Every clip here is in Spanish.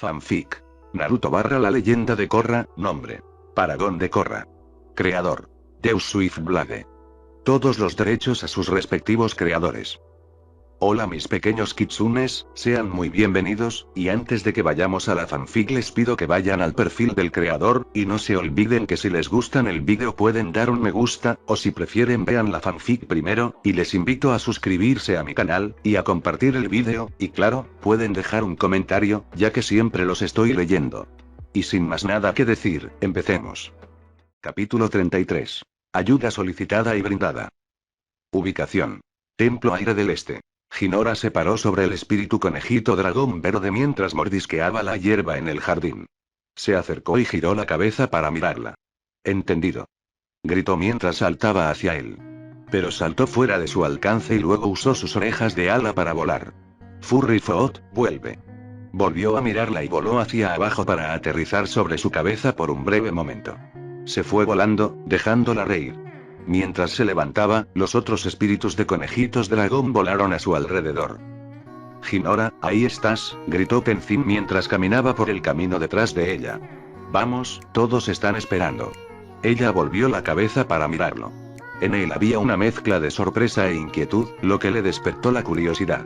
Fanfic. Naruto / La leyenda de Korra, nombre. Paragon de Korra. Creador. Deus Swiftblade. Todos los derechos a sus respectivos creadores. Hola mis pequeños kitsunes, sean muy bienvenidos, y antes de que vayamos a la fanfic les pido que vayan al perfil del creador, y no se olviden que si les gustan el vídeo pueden dar un me gusta, o si prefieren vean la fanfic primero, y les invito a suscribirse a mi canal, y a compartir el vídeo, y claro, pueden dejar un comentario, ya que siempre los estoy leyendo. Y sin más nada que decir, empecemos. Capítulo 33. Ayuda solicitada y brindada. Ubicación. Templo Aire del Este. Hinora se paró sobre el espíritu conejito dragón verde mientras mordisqueaba la hierba en el jardín. Se acercó y giró la cabeza para mirarla. Entendido. Gritó mientras saltaba hacia él. Pero saltó fuera de su alcance y luego usó sus orejas de ala para volar. Furryfoot, vuelve. Volvió a mirarla y voló hacia abajo para aterrizar sobre su cabeza por un breve momento. Se fue volando, dejándola reír. Mientras se levantaba, los otros espíritus de conejitos dragón volaron a su alrededor. Hinora, ahí estás, gritó Tenzin mientras caminaba por el camino detrás de ella. Vamos, todos están esperando. Ella volvió la cabeza para mirarlo. En él había una mezcla de sorpresa e inquietud, lo que le despertó la curiosidad.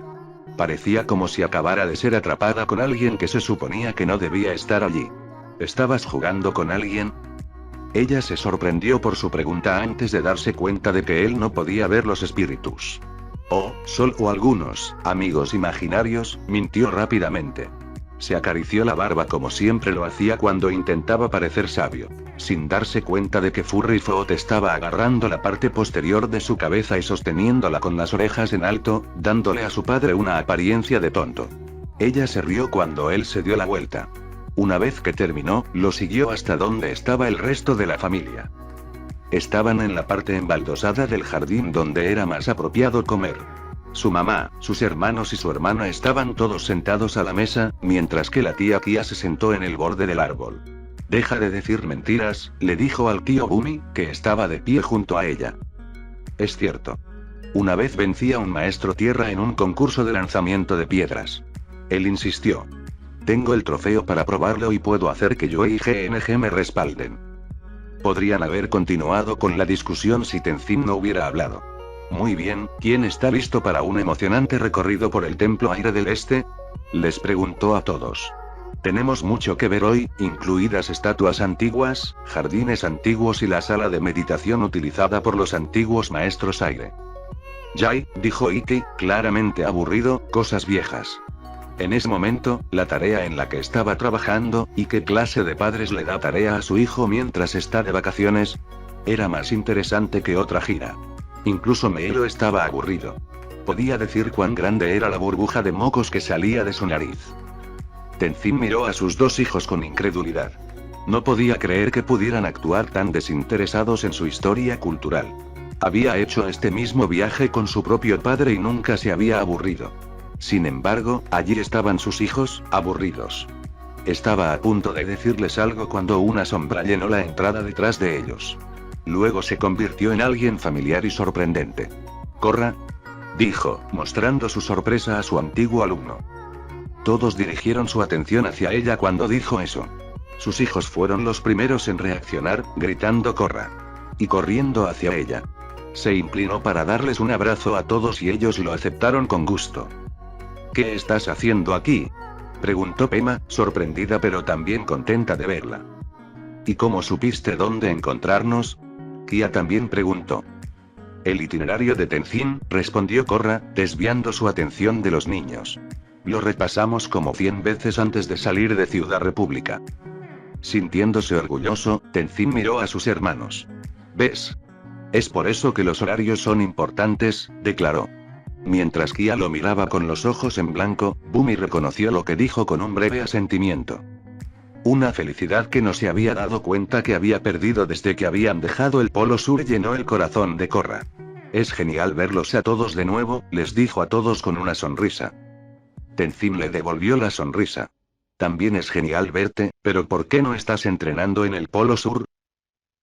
Parecía como si acabara de ser atrapada con alguien que se suponía que no debía estar allí. ¿Estabas jugando con alguien? Ella se sorprendió por su pregunta antes de darse cuenta de que él no podía ver los espíritus. Oh, solo algunos, amigos imaginarios, mintió rápidamente. Se acarició la barba como siempre lo hacía cuando intentaba parecer sabio, sin darse cuenta de que Furryfoot estaba agarrando la parte posterior de su cabeza y sosteniéndola con las orejas en alto, dándole a su padre una apariencia de tonto. Ella se rió cuando él se dio la vuelta. Una vez que terminó, lo siguió hasta donde estaba el resto de la familia. Estaban en la parte embaldosada del jardín donde era más apropiado comer. Su mamá, sus hermanos y su hermana estaban todos sentados a la mesa, mientras que la tía Kia se sentó en el borde del árbol. Deja de decir mentiras, le dijo al tío Bumi, que estaba de pie junto a ella. Es cierto. Una vez vencí a un maestro tierra en un concurso de lanzamiento de piedras. Él insistió. Tengo el trofeo para probarlo y puedo hacer que yo y GNG me respalden. Podrían haber continuado con la discusión si Tenzin no hubiera hablado. Muy bien, ¿quién está listo para un emocionante recorrido por el Templo Aire del Este? Les preguntó a todos. Tenemos mucho que ver hoy, incluidas estatuas antiguas, jardines antiguos y la sala de meditación utilizada por los antiguos maestros aire. Jai, dijo Ikki, claramente aburrido, cosas viejas. En ese momento, la tarea en la que estaba trabajando, ¿y qué clase de padres le da tarea a su hijo mientras está de vacaciones? Era más interesante que otra gira. Incluso Meiro estaba aburrido. Podía decir cuán grande era la burbuja de mocos que salía de su nariz. Tenzin miró a sus dos hijos con incredulidad. No podía creer que pudieran actuar tan desinteresados en su historia cultural. Había hecho este mismo viaje con su propio padre y nunca se había aburrido. Sin embargo, allí estaban sus hijos, aburridos. Estaba a punto de decirles algo cuando una sombra llenó la entrada detrás de ellos. Luego se convirtió en alguien familiar y sorprendente. «Korra», dijo, mostrando su sorpresa a su antiguo alumno. Todos dirigieron su atención hacia ella cuando dijo eso. Sus hijos fueron los primeros en reaccionar, gritando «Korra» y corriendo hacia ella. Se inclinó para darles un abrazo a todos y ellos lo aceptaron con gusto. ¿Qué estás haciendo aquí?, preguntó Pema, sorprendida pero también contenta de verla. ¿Y cómo supiste dónde encontrarnos?, Kia también preguntó. El itinerario de Tenzin, respondió Korra, desviando su atención de los niños. Lo repasamos como 100 veces antes de salir de Ciudad República. Sintiéndose orgulloso, Tenzin miró a sus hermanos. ¿Ves? Es por eso que los horarios son importantes, declaró. Mientras Kia lo miraba con los ojos en blanco, Bumi reconoció lo que dijo con un breve asentimiento. Una felicidad que no se había dado cuenta que había perdido desde que habían dejado el Polo Sur llenó el corazón de Korra. Es genial verlos a todos de nuevo, les dijo a todos con una sonrisa. Tenzin le devolvió la sonrisa. También es genial verte, pero ¿por qué no estás entrenando en el Polo Sur?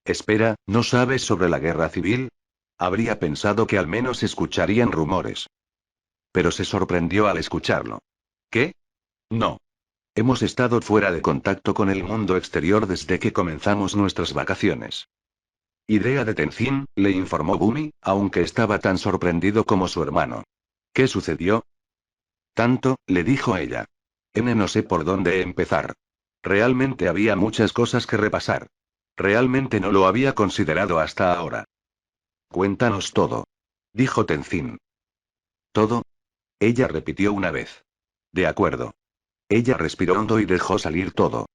Espera, ¿no sabes sobre la guerra civil? Habría pensado que al menos escucharían rumores. Pero se sorprendió al escucharlo. ¿Qué? No. Hemos estado fuera de contacto con el mundo exterior desde que comenzamos nuestras vacaciones. Idea de Tenzin, le informó Bumi, aunque estaba tan sorprendido como su hermano. ¿Qué sucedió? Tanto, le dijo ella. No sé por dónde empezar. Realmente había muchas cosas que repasar. Realmente no lo había considerado hasta ahora. Cuéntanos todo. Dijo Tenzin. ¿Todo? Ella repitió una vez. De acuerdo. Ella respiró hondo y dejó salir todo.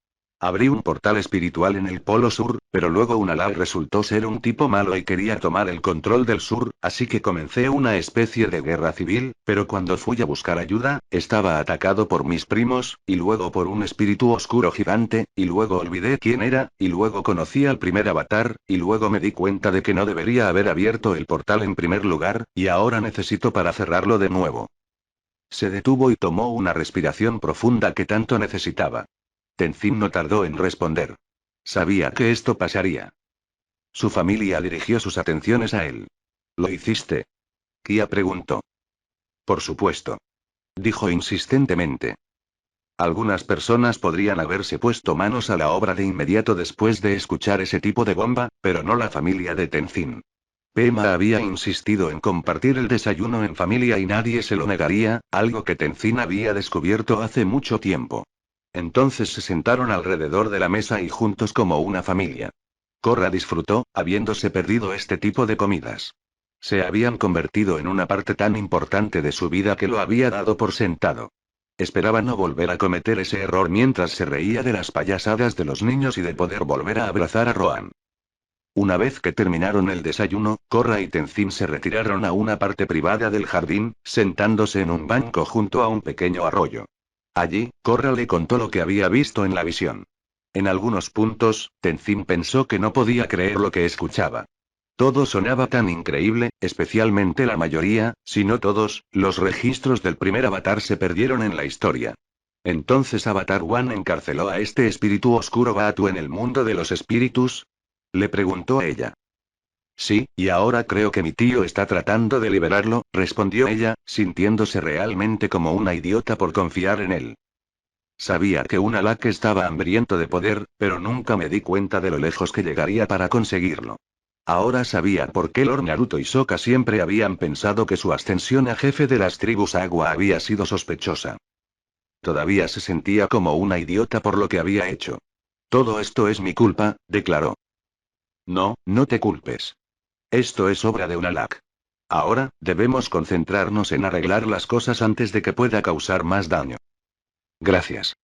Abrí un portal espiritual en el Polo Sur, pero luego un Alag resultó ser un tipo malo y quería tomar el control del sur, así que comencé una especie de guerra civil, pero cuando fui a buscar ayuda, estaba atacado por mis primos, y luego por un espíritu oscuro gigante, y luego olvidé quién era, y luego conocí al primer avatar, y luego me di cuenta de que no debería haber abierto el portal en primer lugar, y ahora necesito para cerrarlo de nuevo. Se detuvo y tomó una respiración profunda que tanto necesitaba. Tenzin no tardó en responder. Sabía que esto pasaría. Su familia dirigió sus atenciones a él. ¿Lo hiciste? Kia preguntó. Por supuesto. Dijo insistentemente. Algunas personas podrían haberse puesto manos a la obra de inmediato después de escuchar ese tipo de bomba, pero no la familia de Tenzin. Pema había insistido en compartir el desayuno en familia y nadie se lo negaría, algo que Tenzin había descubierto hace mucho tiempo. Entonces se sentaron alrededor de la mesa y juntos como una familia. Korra disfrutó, habiéndose perdido este tipo de comidas. Se habían convertido en una parte tan importante de su vida que lo había dado por sentado. Esperaba no volver a cometer ese error mientras se reía de las payasadas de los niños y de poder volver a abrazar a Rohan. Una vez que terminaron el desayuno, Korra y Tenzin se retiraron a una parte privada del jardín, sentándose en un banco junto a un pequeño arroyo. Allí, Korra le contó lo que había visto en la visión. En algunos puntos, Tenzin pensó que no podía creer lo que escuchaba. Todo sonaba tan increíble, especialmente la mayoría, si no todos, los registros del primer avatar se perdieron en la historia. Entonces Avatar One encarceló a este espíritu oscuro Batu en el mundo de los espíritus. Le preguntó ella. Sí, y ahora creo que mi tío está tratando de liberarlo, respondió ella, sintiéndose realmente como una idiota por confiar en él. Sabía que un Alak estaba hambriento de poder, pero nunca me di cuenta de lo lejos que llegaría para conseguirlo. Ahora sabía por qué Lord Naruto y Sokka siempre habían pensado que su ascensión a jefe de las tribus Agua había sido sospechosa. Todavía se sentía como una idiota por lo que había hecho. Todo esto es mi culpa, declaró. No, no te culpes. Esto es obra de un Alak. Ahora, debemos concentrarnos en arreglar las cosas antes de que pueda causar más daño. Gracias.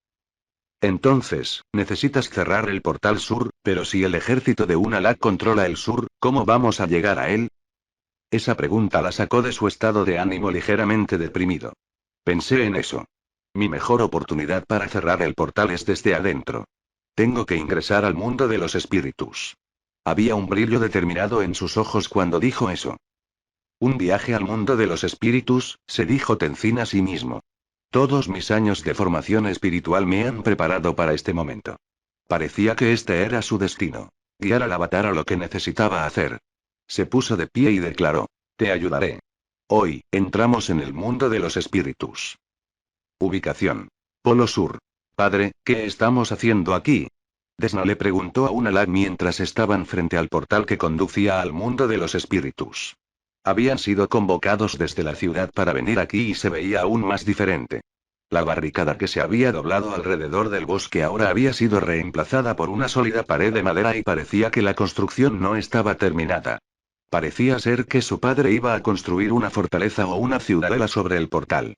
Entonces, necesitas cerrar el portal sur, pero si el ejército de Unalaq controla el sur, ¿cómo vamos a llegar a él? Esa pregunta la sacó de su estado de ánimo ligeramente deprimido. Pensé en eso. Mi mejor oportunidad para cerrar el portal es desde adentro. Tengo que ingresar al mundo de los espíritus. Había un brillo determinado en sus ojos cuando dijo eso. Un viaje al mundo de los espíritus, se dijo Tenzin a sí mismo. Todos mis años de formación espiritual me han preparado para este momento. Parecía que este era su destino. Guiar al avatar a lo que necesitaba hacer. Se puso de pie y declaró. Te ayudaré. Hoy, entramos en el mundo de los espíritus. Ubicación. Polo Sur. Padre, ¿qué estamos haciendo aquí? Desna le preguntó a Unalaq mientras estaban frente al portal que conducía al mundo de los espíritus. Habían sido convocados desde la ciudad para venir aquí y se veía aún más diferente. La barricada que se había doblado alrededor del bosque ahora había sido reemplazada por una sólida pared de madera y parecía que la construcción no estaba terminada. Parecía ser que su padre iba a construir una fortaleza o una ciudadela sobre el portal.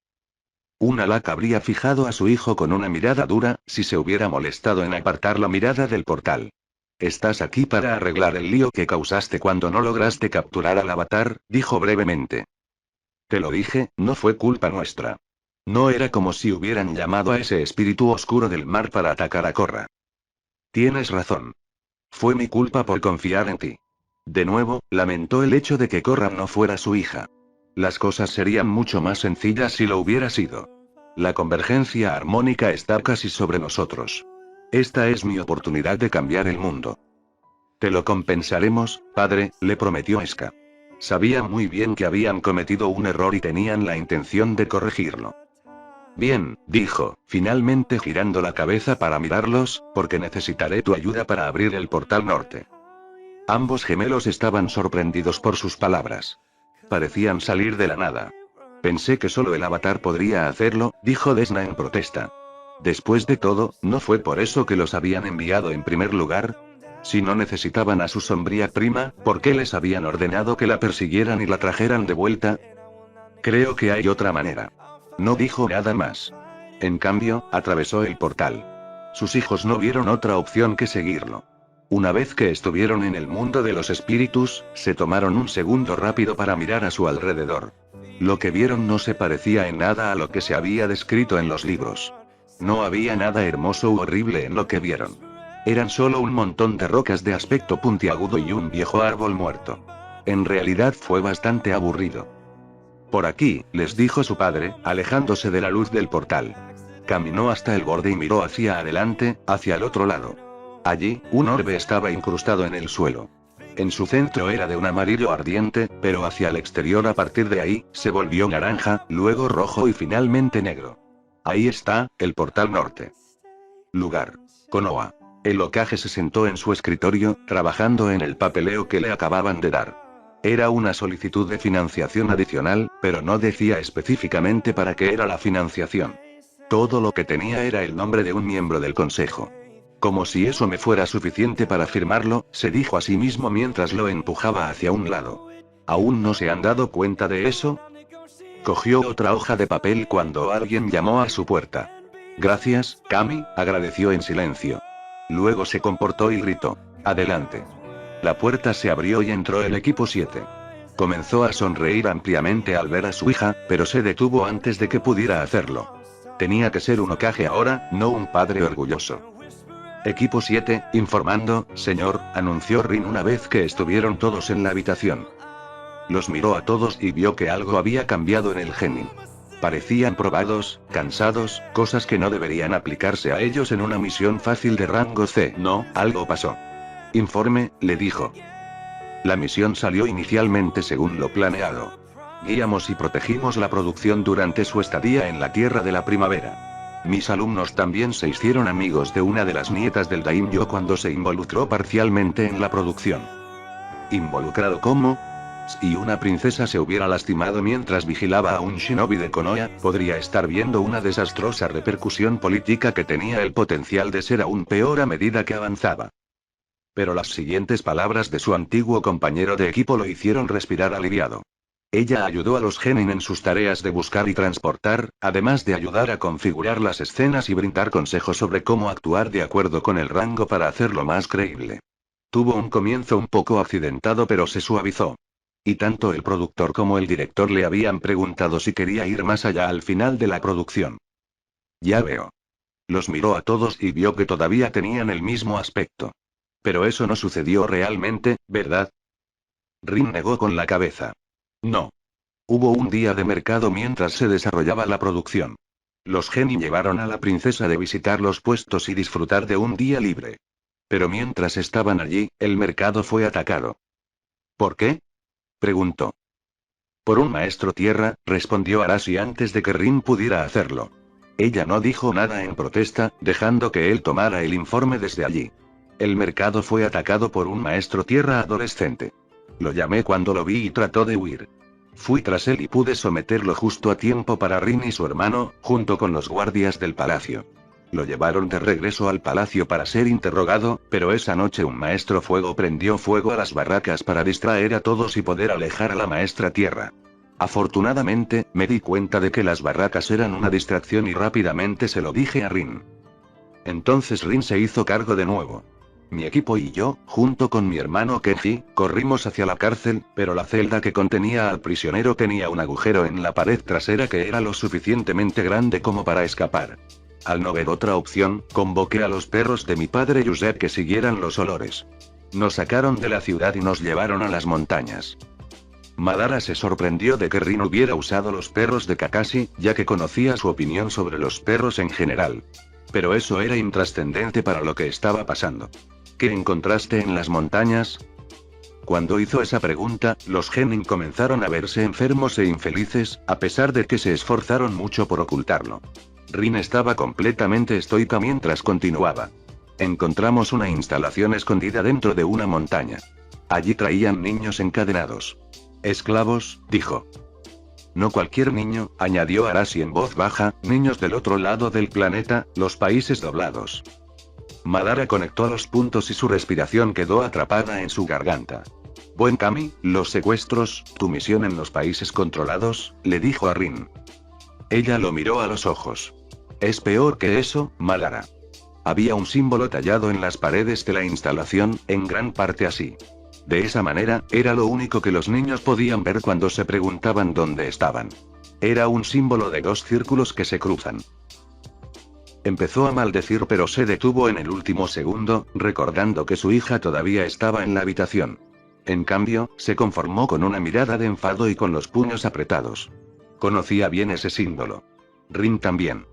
Unalaq habría fijado a su hijo con una mirada dura, si se hubiera molestado en apartar la mirada del portal. Estás aquí para arreglar el lío que causaste cuando no lograste capturar al avatar, dijo brevemente. Te lo dije, no fue culpa nuestra. No era como si hubieran llamado a ese espíritu oscuro del mar para atacar a Korra. Tienes razón. Fue mi culpa por confiar en ti. De nuevo, lamentó el hecho de que Korra no fuera su hija. Las cosas serían mucho más sencillas si lo hubiera sido. La convergencia armónica está casi sobre nosotros. Esta es mi oportunidad de cambiar el mundo. Te lo compensaremos, padre, le prometió Eska. Sabía muy bien que habían cometido un error y tenían la intención de corregirlo. Bien, dijo, finalmente girando la cabeza para mirarlos, porque necesitaré tu ayuda para abrir el portal norte. Ambos gemelos estaban sorprendidos por sus palabras. Parecían salir de la nada. Pensé que solo el avatar podría hacerlo, dijo Desna en protesta. Después de todo, ¿no fue por eso que los habían enviado en primer lugar? Si no necesitaban a su sombría prima, ¿por qué les habían ordenado que la persiguieran y la trajeran de vuelta? Creo que hay otra manera. No dijo nada más. En cambio, atravesó el portal. Sus hijos no vieron otra opción que seguirlo. Una vez que estuvieron en el mundo de los espíritus, se tomaron un segundo rápido para mirar a su alrededor. Lo que vieron no se parecía en nada a lo que se había descrito en los libros. No había nada hermoso u horrible en lo que vieron. Eran solo un montón de rocas de aspecto puntiagudo y un viejo árbol muerto. En realidad fue bastante aburrido. Por aquí, les dijo su padre, alejándose de la luz del portal. Caminó hasta el borde y miró hacia adelante, hacia el otro lado. Allí, un orbe estaba incrustado en el suelo. En su centro era de un amarillo ardiente, pero hacia el exterior a partir de ahí, se volvió naranja, luego rojo y finalmente negro. Ahí está, el portal norte. Lugar. Konoha. El Hokage se sentó en su escritorio, trabajando en el papeleo que le acababan de dar. Era una solicitud de financiación adicional, pero no decía específicamente para qué era la financiación. Todo lo que tenía era el nombre de un miembro del consejo. Como si eso me fuera suficiente para firmarlo, se dijo a sí mismo mientras lo empujaba hacia un lado. ¿Aún no se han dado cuenta de eso? Cogió otra hoja de papel cuando alguien llamó a su puerta. Gracias, Kami, agradeció en silencio. Luego se comportó y gritó. Adelante. La puerta se abrió y entró el equipo 7. Comenzó a sonreír ampliamente al ver a su hija, pero se detuvo antes de que pudiera hacerlo. Tenía que ser un Hokage ahora, no un padre orgulloso. Equipo 7, informando, señor, anunció Rin una vez que estuvieron todos en la habitación. Los miró a todos y vio que algo había cambiado en el genin. Parecían probados, cansados, cosas que no deberían aplicarse a ellos en una misión fácil de rango C. No, algo pasó. Informe, le dijo. La misión salió inicialmente según lo planeado. Guiamos y protegimos la producción durante su estadía en la Tierra de la Primavera. Mis alumnos también se hicieron amigos de una de las nietas del Daimyo cuando se involucró parcialmente en la producción. ¿Involucrado cómo? Si una princesa se hubiera lastimado mientras vigilaba a un shinobi de Konoha, podría estar viendo una desastrosa repercusión política que tenía el potencial de ser aún peor a medida que avanzaba. Pero las siguientes palabras de su antiguo compañero de equipo lo hicieron respirar aliviado. Ella ayudó a los genin en sus tareas de buscar y transportar, además de ayudar a configurar las escenas y brindar consejos sobre cómo actuar de acuerdo con el rango para hacerlo más creíble. Tuvo un comienzo un poco accidentado pero se suavizó. Y tanto el productor como el director le habían preguntado si quería ir más allá al final de la producción. Ya veo. Los miró a todos y vio que todavía tenían el mismo aspecto. Pero eso no sucedió realmente, ¿verdad? Rin negó con la cabeza. No. Hubo un día de mercado mientras se desarrollaba la producción. Los genin llevaron a la princesa de visitar los puestos y disfrutar de un día libre. Pero mientras estaban allí, el mercado fue atacado. ¿Por qué? Preguntó. Por un maestro tierra, respondió Arashi antes de que Rin pudiera hacerlo. Ella no dijo nada en protesta, dejando que él tomara el informe desde allí. El mercado fue atacado por un maestro tierra adolescente. Lo llamé cuando lo vi y trató de huir. Fui tras él y pude someterlo justo a tiempo para Rin y su hermano, junto con los guardias del palacio. Lo llevaron de regreso al palacio para ser interrogado, pero esa noche un maestro fuego prendió fuego a las barracas para distraer a todos y poder alejar a la maestra tierra. Afortunadamente, me di cuenta de que las barracas eran una distracción y rápidamente se lo dije a Rin. Entonces Rin se hizo cargo de nuevo. Mi equipo y yo, junto con mi hermano Keiji, corrimos hacia la cárcel, pero la celda que contenía al prisionero tenía un agujero en la pared trasera que era lo suficientemente grande como para escapar. Al no ver otra opción, convoqué a los perros de mi padre Yusef que siguieran los olores. Nos sacaron de la ciudad y nos llevaron a las montañas. Madara se sorprendió de que Rin hubiera usado los perros de Kakashi, ya que conocía su opinión sobre los perros en general. Pero eso era intrascendente para lo que estaba pasando. ¿Qué encontraste en las montañas? Cuando hizo esa pregunta, los genin comenzaron a verse enfermos e infelices, a pesar de que se esforzaron mucho por ocultarlo. Rin estaba completamente estoica mientras continuaba. Encontramos una instalación escondida dentro de una montaña. Allí traían niños encadenados. Esclavos, dijo. No cualquier niño, añadió Arashi en voz baja, niños del otro lado del planeta, los países doblados. Madara conectó los puntos y su respiración quedó atrapada en su garganta. Buen Kami, los secuestros, tu misión en los países controlados, le dijo a Rin. Ella lo miró a los ojos. Es peor que eso, Madara. Había un símbolo tallado en las paredes de la instalación, en gran parte así. De esa manera, era lo único que los niños podían ver cuando se preguntaban dónde estaban. Era un símbolo de dos círculos que se cruzan. Empezó a maldecir pero se detuvo en el último segundo, recordando que su hija todavía estaba en la habitación. En cambio, se conformó con una mirada de enfado y con los puños apretados. Conocía bien ese símbolo. Rin también.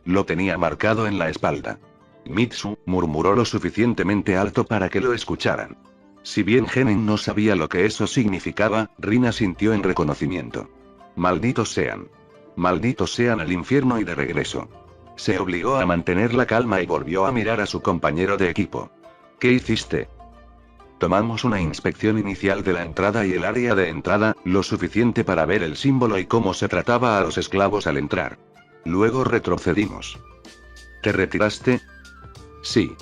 Lo tenía marcado en la espalda. Mitsu, murmuró lo suficientemente alto para que lo escucharan. Si bien Genin no sabía lo que eso significaba, Rin asintió en reconocimiento. Malditos sean. Malditos sean al infierno y de regreso. Se obligó a mantener la calma y volvió a mirar a su compañero de equipo. ¿Qué hiciste? Tomamos una inspección inicial de la entrada y el área de entrada, lo suficiente para ver el símbolo y cómo se trataba a los esclavos al entrar. Luego retrocedimos. ¿Te retiraste? Sí.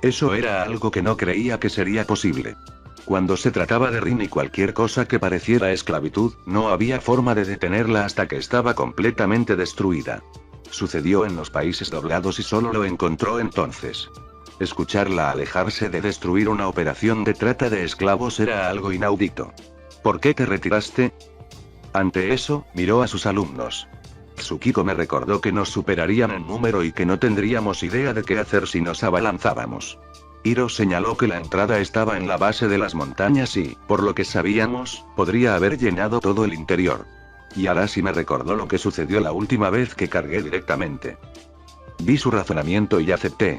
Eso era algo que no creía que sería posible. Cuando se trataba de Rin y cualquier cosa que pareciera esclavitud, no había forma de detenerla hasta que estaba completamente destruida. Sucedió en los países doblados y solo lo encontró entonces. Escucharla alejarse de destruir una operación de trata de esclavos era algo inaudito. ¿Por qué te retiraste? Ante eso, miró a sus alumnos. Tsukiko me recordó que nos superarían en número y que no tendríamos idea de qué hacer si nos abalanzábamos. Hiro señaló que la entrada estaba en la base de las montañas y, por lo que sabíamos, podría haber llenado todo el interior. Y Arashi me recordó lo que sucedió la última vez que cargué directamente. Vi su razonamiento y acepté.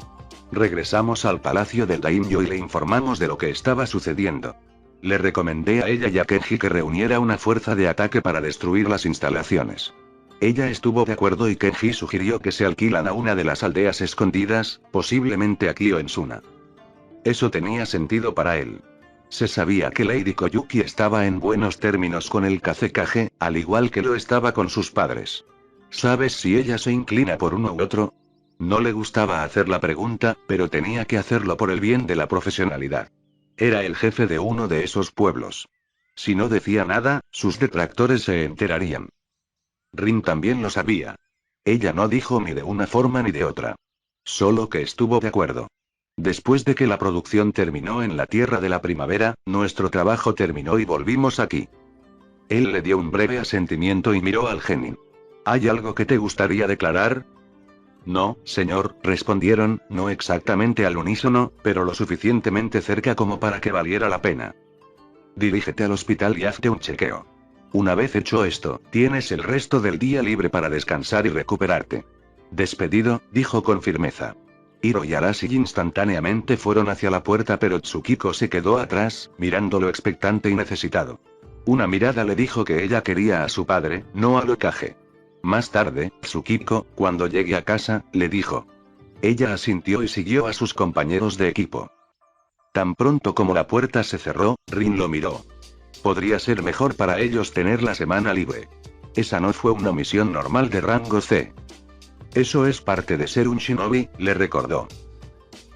Regresamos al palacio del Daimyo y le informamos de lo que estaba sucediendo. Le recomendé a ella y a Kenji que reuniera una fuerza de ataque para destruir las instalaciones. Ella estuvo de acuerdo y Kenji sugirió que se alquilan a una de las aldeas escondidas, posiblemente aquí o en Suna. Eso tenía sentido para él. Se sabía que Lady Koyuki estaba en buenos términos con el Kazekage, al igual que lo estaba con sus padres. ¿Sabes si ella se inclina por uno u otro? No le gustaba hacer la pregunta, pero tenía que hacerlo por el bien de la profesionalidad. Era el jefe de uno de esos pueblos. Si no decía nada, sus detractores se enterarían. Rin también lo sabía. Ella no dijo ni de una forma ni de otra. Solo que estuvo de acuerdo. Después de que la producción terminó en la Tierra de la Primavera, nuestro trabajo terminó y volvimos aquí. Él le dio un breve asentimiento y miró al genin. ¿Hay algo que te gustaría declarar? No, señor, respondieron, no exactamente al unísono, pero lo suficientemente cerca como para que valiera la pena. Dirígete al hospital y hazte un chequeo. Una vez hecho esto, tienes el resto del día libre para descansar y recuperarte. Despedido, dijo con firmeza. Hiro y Arashi instantáneamente fueron hacia la puerta pero Tsukiko se quedó atrás, mirándolo expectante y necesitado. Una mirada le dijo que ella quería a su padre, no al Hokage. Más tarde, Tsukiko, cuando llegue a casa, le dijo. Ella asintió y siguió a sus compañeros de equipo. Tan pronto como la puerta se cerró, Rin lo miró. Podría ser mejor para ellos tener la semana libre. Esa no fue una misión normal de rango C. Eso es parte de ser un shinobi, le recordó.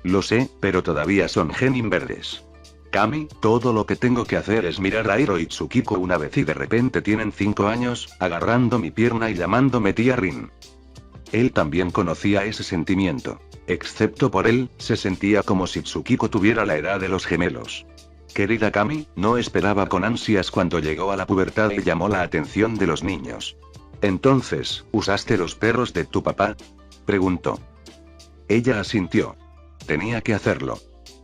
Lo sé, pero todavía son genin verdes. Kami, todo lo que tengo que hacer es mirar a Hiro y Tsukiko una vez y de repente tienen 5 años, agarrando mi pierna y llamándome tía Rin. Él también conocía ese sentimiento. Excepto por él, se sentía como si Tsukiko tuviera la edad de los gemelos. Querida Kami, no esperaba con ansias cuando llegó a la pubertad y llamó la atención de los niños. Entonces, ¿usaste los perros de tu papá? Preguntó. Ella asintió. Tenía que hacerlo.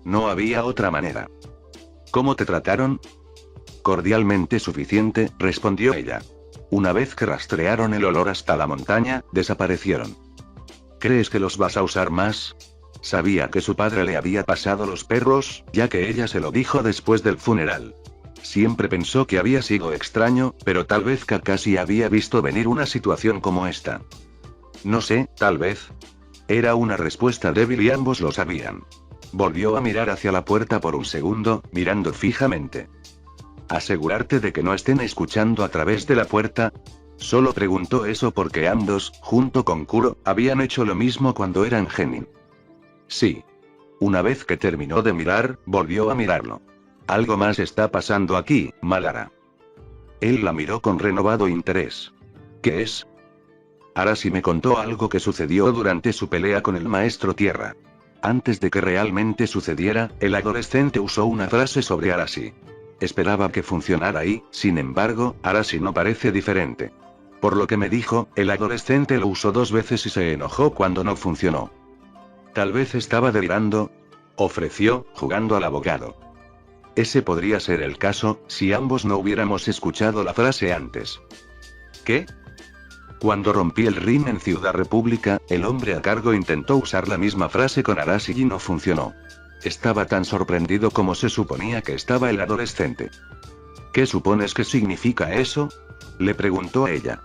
No había otra manera. ¿Cómo te trataron? Cordialmente suficiente, respondió ella. Una vez que rastrearon el olor hasta la montaña, desaparecieron. ¿Crees que los vas a usar más? Sabía que su padre le había pasado los perros, ya que ella se lo dijo después del funeral. Siempre pensó que había sido extraño, pero tal vez Kakashi había visto venir una situación como esta. No sé, tal vez. Era una respuesta débil y ambos lo sabían. Volvió a mirar hacia la puerta por un segundo, mirando fijamente. ¿Asegurarte de que no estén escuchando a través de la puerta? Solo preguntó eso porque ambos, junto con Kuro, habían hecho lo mismo cuando eran genin. Sí. Una vez que terminó de mirar, volvió a mirarlo. Algo más está pasando aquí, Madara. Él la miró con renovado interés. ¿Qué es? Arashi me contó algo que sucedió durante su pelea con el Maestro Tierra. Antes de que realmente sucediera, el adolescente usó una frase sobre Arashi. Esperaba que funcionara y, sin embargo, Arashi no parece diferente. Por lo que me dijo, el adolescente lo usó 2 veces y se enojó cuando no funcionó. Tal vez estaba delirando, ofreció, jugando al abogado. Ese podría ser el caso, si ambos no hubiéramos escuchado la frase antes. ¿Qué? Cuando rompí el ring en Ciudad República, el hombre a cargo intentó usar la misma frase con Arashi y no funcionó. Estaba tan sorprendido como se suponía que estaba el adolescente. ¿Qué supones que significa eso? Le preguntó a ella.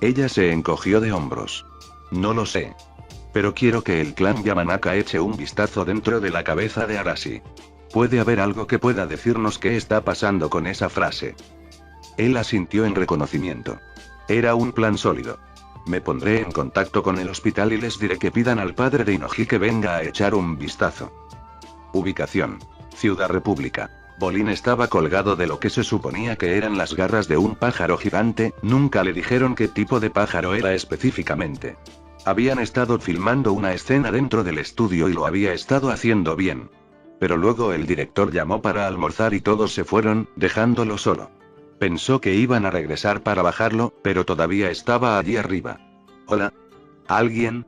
Ella se encogió de hombros. No lo sé. Pero quiero que el clan Yamanaka eche un vistazo dentro de la cabeza de Arashi. Puede haber algo que pueda decirnos qué está pasando con esa frase. Él asintió en reconocimiento. Era un plan sólido. Me pondré en contacto con el hospital y les diré que pidan al padre de Inoji que venga a echar un vistazo. Ubicación. Ciudad República. Bolin estaba colgado de lo que se suponía que eran las garras de un pájaro gigante, nunca le dijeron qué tipo de pájaro era específicamente. Habían estado filmando una escena dentro del estudio y lo había estado haciendo bien. Pero luego el director llamó para almorzar y todos se fueron, dejándolo solo. Pensó que iban a regresar para bajarlo, pero todavía estaba allí arriba. ¿Hola? ¿Alguien?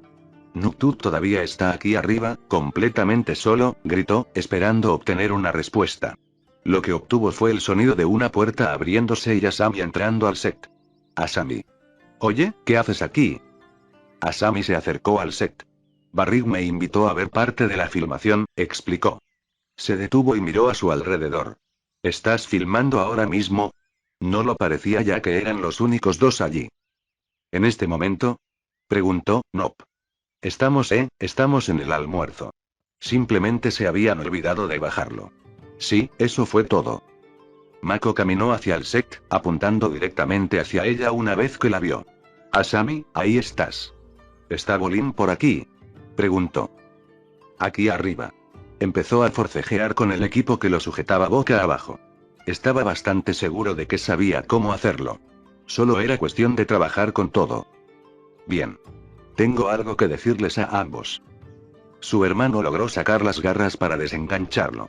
¿Nuktu todavía está aquí arriba, completamente solo?, gritó, esperando obtener una respuesta. Lo que obtuvo fue el sonido de una puerta abriéndose y Asami entrando al set. Asami. Oye, ¿qué haces aquí? Asami se acercó al set. Barrig me invitó a ver parte de la filmación, explicó. Se detuvo y miró a su alrededor. ¿Estás filmando ahora mismo? No lo parecía ya que eran los únicos dos allí. ¿En este momento? Preguntó, Nop. Estamos en el almuerzo. Simplemente se habían olvidado de bajarlo. Sí, eso fue todo. Mako caminó hacia el set, apuntando directamente hacia ella una vez que la vio. Asami, ahí estás. ¿Está Bolin por aquí? Preguntó. Aquí arriba. Empezó a forcejear con el equipo que lo sujetaba boca abajo. Estaba bastante seguro de que sabía cómo hacerlo. Solo era cuestión de trabajar con todo. Bien. Tengo algo que decirles a ambos. Su hermano logró sacar las garras para desengancharlo.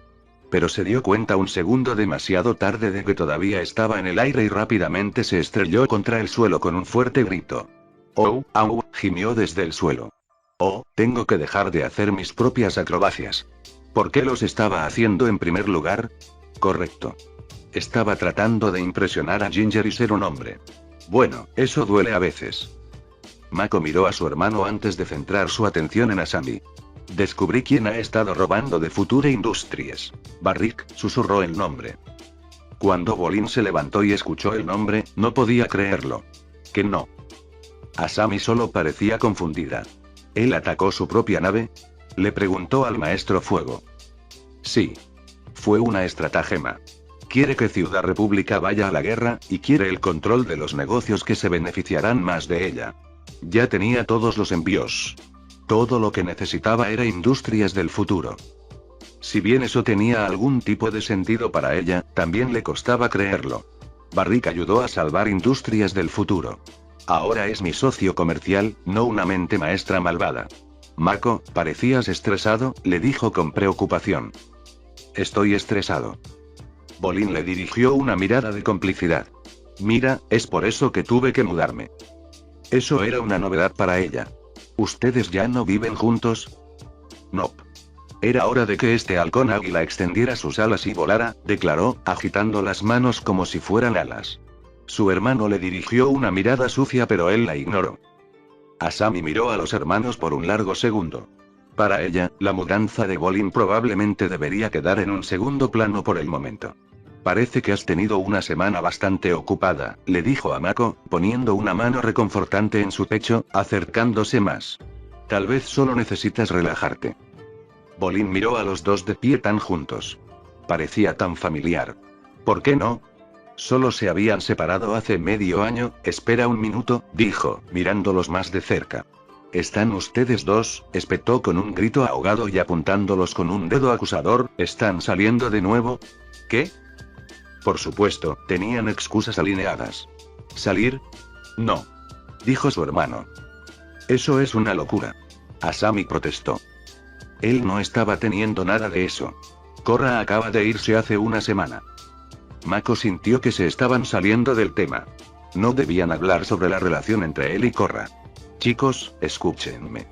Pero se dio cuenta un segundo demasiado tarde de que todavía estaba en el aire y rápidamente se estrelló contra el suelo con un fuerte grito. ¡Oh, au! Gimió desde el suelo. Oh, tengo que dejar de hacer mis propias acrobacias. ¿Por qué los estaba haciendo en primer lugar? Correcto. Estaba tratando de impresionar a Ginger y ser un hombre. Bueno, eso duele a veces. Mako miró a su hermano antes de centrar su atención en Asami. Descubrí quién ha estado robando de Future Industries. Barrick, susurró el nombre. Cuando Bolin se levantó y escuchó el nombre, no podía creerlo. ¿Que no? Asami solo parecía confundida. ¿Él atacó su propia nave? Le preguntó al maestro Fuego. Sí. Fue una estratagema. Quiere que Ciudad República vaya a la guerra, y quiere el control de los negocios que se beneficiarán más de ella. Ya tenía todos los envíos. Todo lo que necesitaba era Industrias del Futuro. Si bien eso tenía algún tipo de sentido para ella, también le costaba creerlo. Barrick ayudó a salvar Industrias del Futuro. Ahora es mi socio comercial, no una mente maestra malvada. Mako, parecías estresado, le dijo con preocupación. Estoy estresado. Bolin le dirigió una mirada de complicidad. Mira, es por eso que tuve que mudarme. Eso era una novedad para ella. ¿Ustedes ya no viven juntos? No. Era hora de que este halcón águila extendiera sus alas y volara, declaró, agitando las manos como si fueran alas. Su hermano le dirigió una mirada sucia pero él la ignoró. Asami miró a los hermanos por un largo segundo. Para ella, la mudanza de Bolin probablemente debería quedar en un segundo plano por el momento. Parece que has tenido una semana bastante ocupada, le dijo a Mako, poniendo una mano reconfortante en su pecho, acercándose más. Tal vez solo necesitas relajarte. Bolin miró a los dos de pie tan juntos. Parecía tan familiar. ¿Por qué no? Solo se habían separado hace medio año. Espera un minuto, dijo, mirándolos más de cerca. ¿Están ustedes dos?, espetó con un grito ahogado y apuntándolos con un dedo acusador. ¿Están saliendo de nuevo? ¿Qué? Por supuesto, tenían excusas alineadas. ¿Salir? No. Dijo su hermano. Eso es una locura. Asami protestó. Él no estaba teniendo nada de eso. Korra acaba de irse hace una semana. Mako sintió que se estaban saliendo del tema. No debían hablar sobre la relación entre él y Korra. Chicos, escúchenme.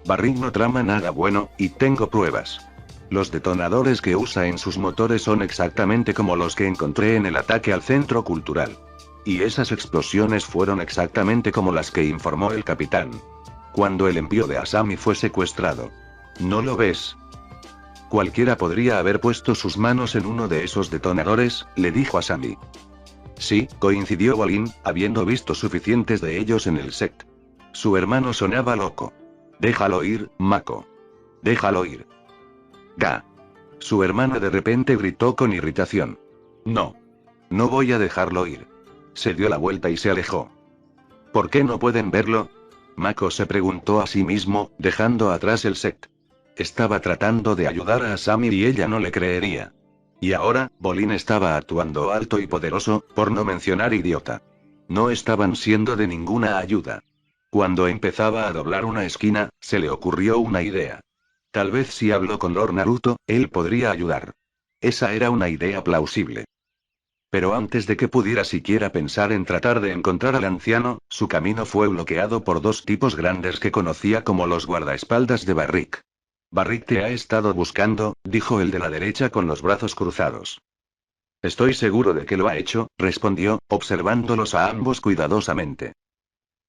Barrick no trama nada bueno, y tengo pruebas. Los detonadores que usa en sus motores son exactamente como los que encontré en el ataque al centro cultural. Y esas explosiones fueron exactamente como las que informó el capitán. Cuando el envío de Asami fue secuestrado. ¿No lo ves? Cualquiera podría haber puesto sus manos en uno de esos detonadores, le dijo Asami. Sí, coincidió Bolin, habiendo visto suficientes de ellos en el set. Su hermano sonaba loco. Déjalo ir, Mako. Déjalo ir. Ga. Su hermana de repente gritó con irritación. No. No voy a dejarlo ir. Se dio la vuelta y se alejó. ¿Por qué no pueden verlo? Mako se preguntó a sí mismo, dejando atrás el set. Estaba tratando de ayudar a Asami y ella no le creería. Y ahora, Bolin estaba actuando alto y poderoso, por no mencionar idiota. No estaban siendo de ninguna ayuda. Cuando empezaba a doblar una esquina, se le ocurrió una idea. Tal vez si habló con Lord Naruto, él podría ayudar. Esa era una idea plausible. Pero antes de que pudiera siquiera pensar en tratar de encontrar al anciano, su camino fue bloqueado por dos tipos grandes que conocía como los guardaespaldas de Barrick. Barrick te ha estado buscando, dijo el de la derecha con los brazos cruzados. Estoy seguro de que lo ha hecho, respondió, observándolos a ambos cuidadosamente.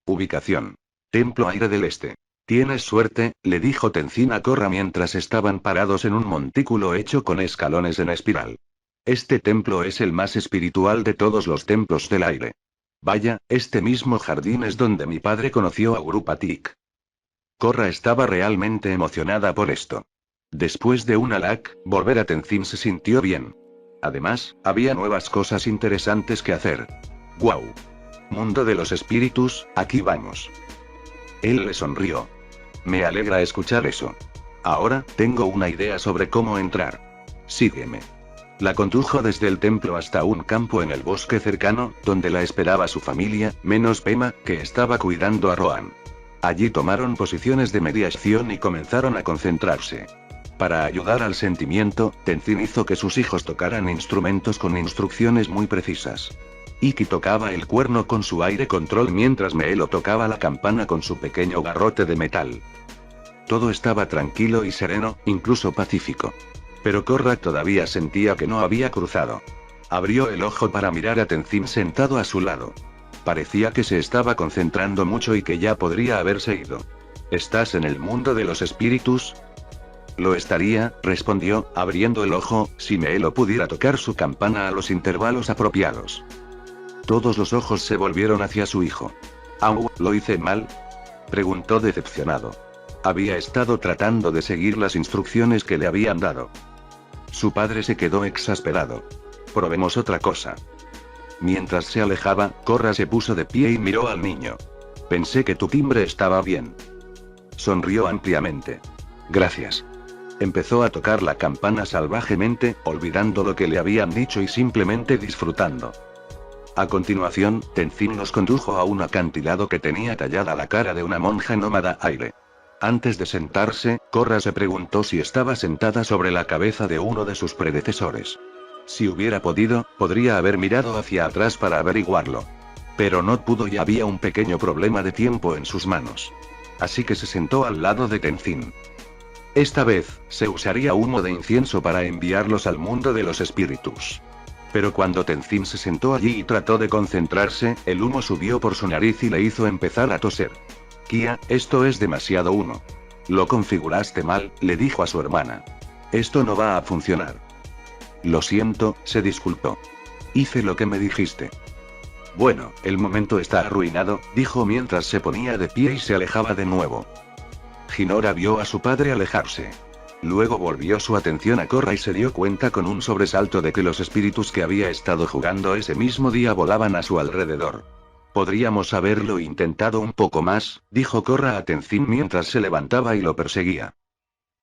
Ubicación. Templo Aire del Este. Tienes suerte, le dijo Tenzin a Korra mientras estaban parados en un montículo hecho con escalones en espiral. Este templo es el más espiritual de todos los templos del aire. Vaya, este mismo jardín es donde mi padre conoció a Urupatik. Korra estaba realmente emocionada por esto. Después de un halak, volver a Tenzin se sintió bien. Además, había nuevas cosas interesantes que hacer. ¡Guau! Mundo de los espíritus, aquí vamos. Él le sonrió. Me alegra escuchar eso. Ahora, tengo una idea sobre cómo entrar. Sígueme. La condujo desde el templo hasta un campo en el bosque cercano, donde la esperaba su familia, menos Pema, que estaba cuidando a Rohan. Allí tomaron posiciones de mediación y comenzaron a concentrarse. Para ayudar al sentimiento, Tenzin hizo que sus hijos tocaran instrumentos con instrucciones muy precisas. Iki tocaba el cuerno con su aire control mientras Meelo tocaba la campana con su pequeño garrote de metal. Todo estaba tranquilo y sereno, incluso pacífico. Pero Korra todavía sentía que no había cruzado. Abrió el ojo para mirar a Tenzin sentado a su lado. Parecía que se estaba concentrando mucho y que ya podría haberse ido. ¿Estás en el mundo de los espíritus? Lo estaría, respondió, abriendo el ojo, si Meelo pudiera tocar su campana a los intervalos apropiados. Todos los ojos se volvieron hacia su hijo. ¿Au, lo hice mal? Preguntó decepcionado. Había estado tratando de seguir las instrucciones que le habían dado. Su padre se quedó exasperado. Probemos otra cosa. Mientras se alejaba, Korra se puso de pie y miró al niño. Pensé que tu timbre estaba bien. Sonrió ampliamente. Gracias. Empezó a tocar la campana salvajemente, olvidando lo que le habían dicho y simplemente disfrutando. A continuación, Tenzin los condujo a un acantilado que tenía tallada la cara de una monja nómada aire. Antes de sentarse, Korra se preguntó si estaba sentada sobre la cabeza de uno de sus predecesores. Si hubiera podido, podría haber mirado hacia atrás para averiguarlo. Pero no pudo y había un pequeño problema de tiempo en sus manos. Así que se sentó al lado de Tenzin. Esta vez, se usaría humo de incienso para enviarlos al mundo de los espíritus. Pero cuando Tenzin se sentó allí y trató de concentrarse, el humo subió por su nariz y le hizo empezar a toser. Kia, esto es demasiado humo. Lo configuraste mal, le dijo a su hermana. Esto no va a funcionar. Lo siento, se disculpó. Hice lo que me dijiste. Bueno, el momento está arruinado, dijo mientras se ponía de pie y se alejaba de nuevo. Hinora vio a su padre alejarse. Luego volvió su atención a Korra y se dio cuenta con un sobresalto de que los espíritus que había estado jugando ese mismo día volaban a su alrededor. Podríamos haberlo intentado un poco más, dijo Korra a Tenzin mientras se levantaba y lo perseguía.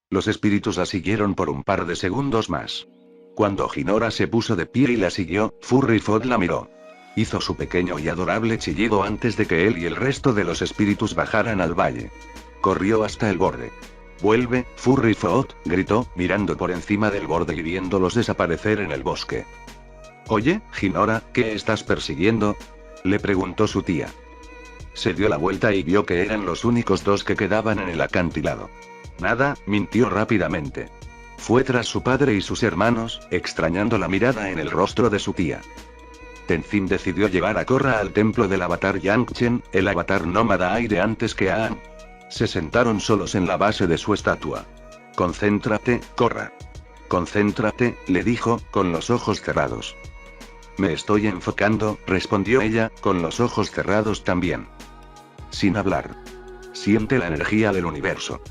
Los espíritus la siguieron por un par de segundos más. Cuando Hinora se puso de pie y la siguió, Furryfoot la miró. Hizo su pequeño y adorable chillido antes de que él y el resto de los espíritus bajaran al valle. Corrió hasta el borde. «Vuelve, Furryfoot», gritó, mirando por encima del borde y viéndolos desaparecer en el bosque. «Oye, Hinora, ¿qué estás persiguiendo?», le preguntó su tía. Se dio la vuelta y vio que eran los únicos dos que quedaban en el acantilado. «Nada», mintió rápidamente. Fue tras su padre y sus hermanos, extrañando la mirada en el rostro de su tía. Tenzin decidió llevar a Korra al templo del avatar Yangchen, el avatar nómada aire antes que a Aang. Se sentaron solos en la base de su estatua. «Concéntrate, Korra. Concéntrate», le dijo, con los ojos cerrados. «Me estoy enfocando», respondió ella, con los ojos cerrados también. Sin hablar. «Siente la energía del universo».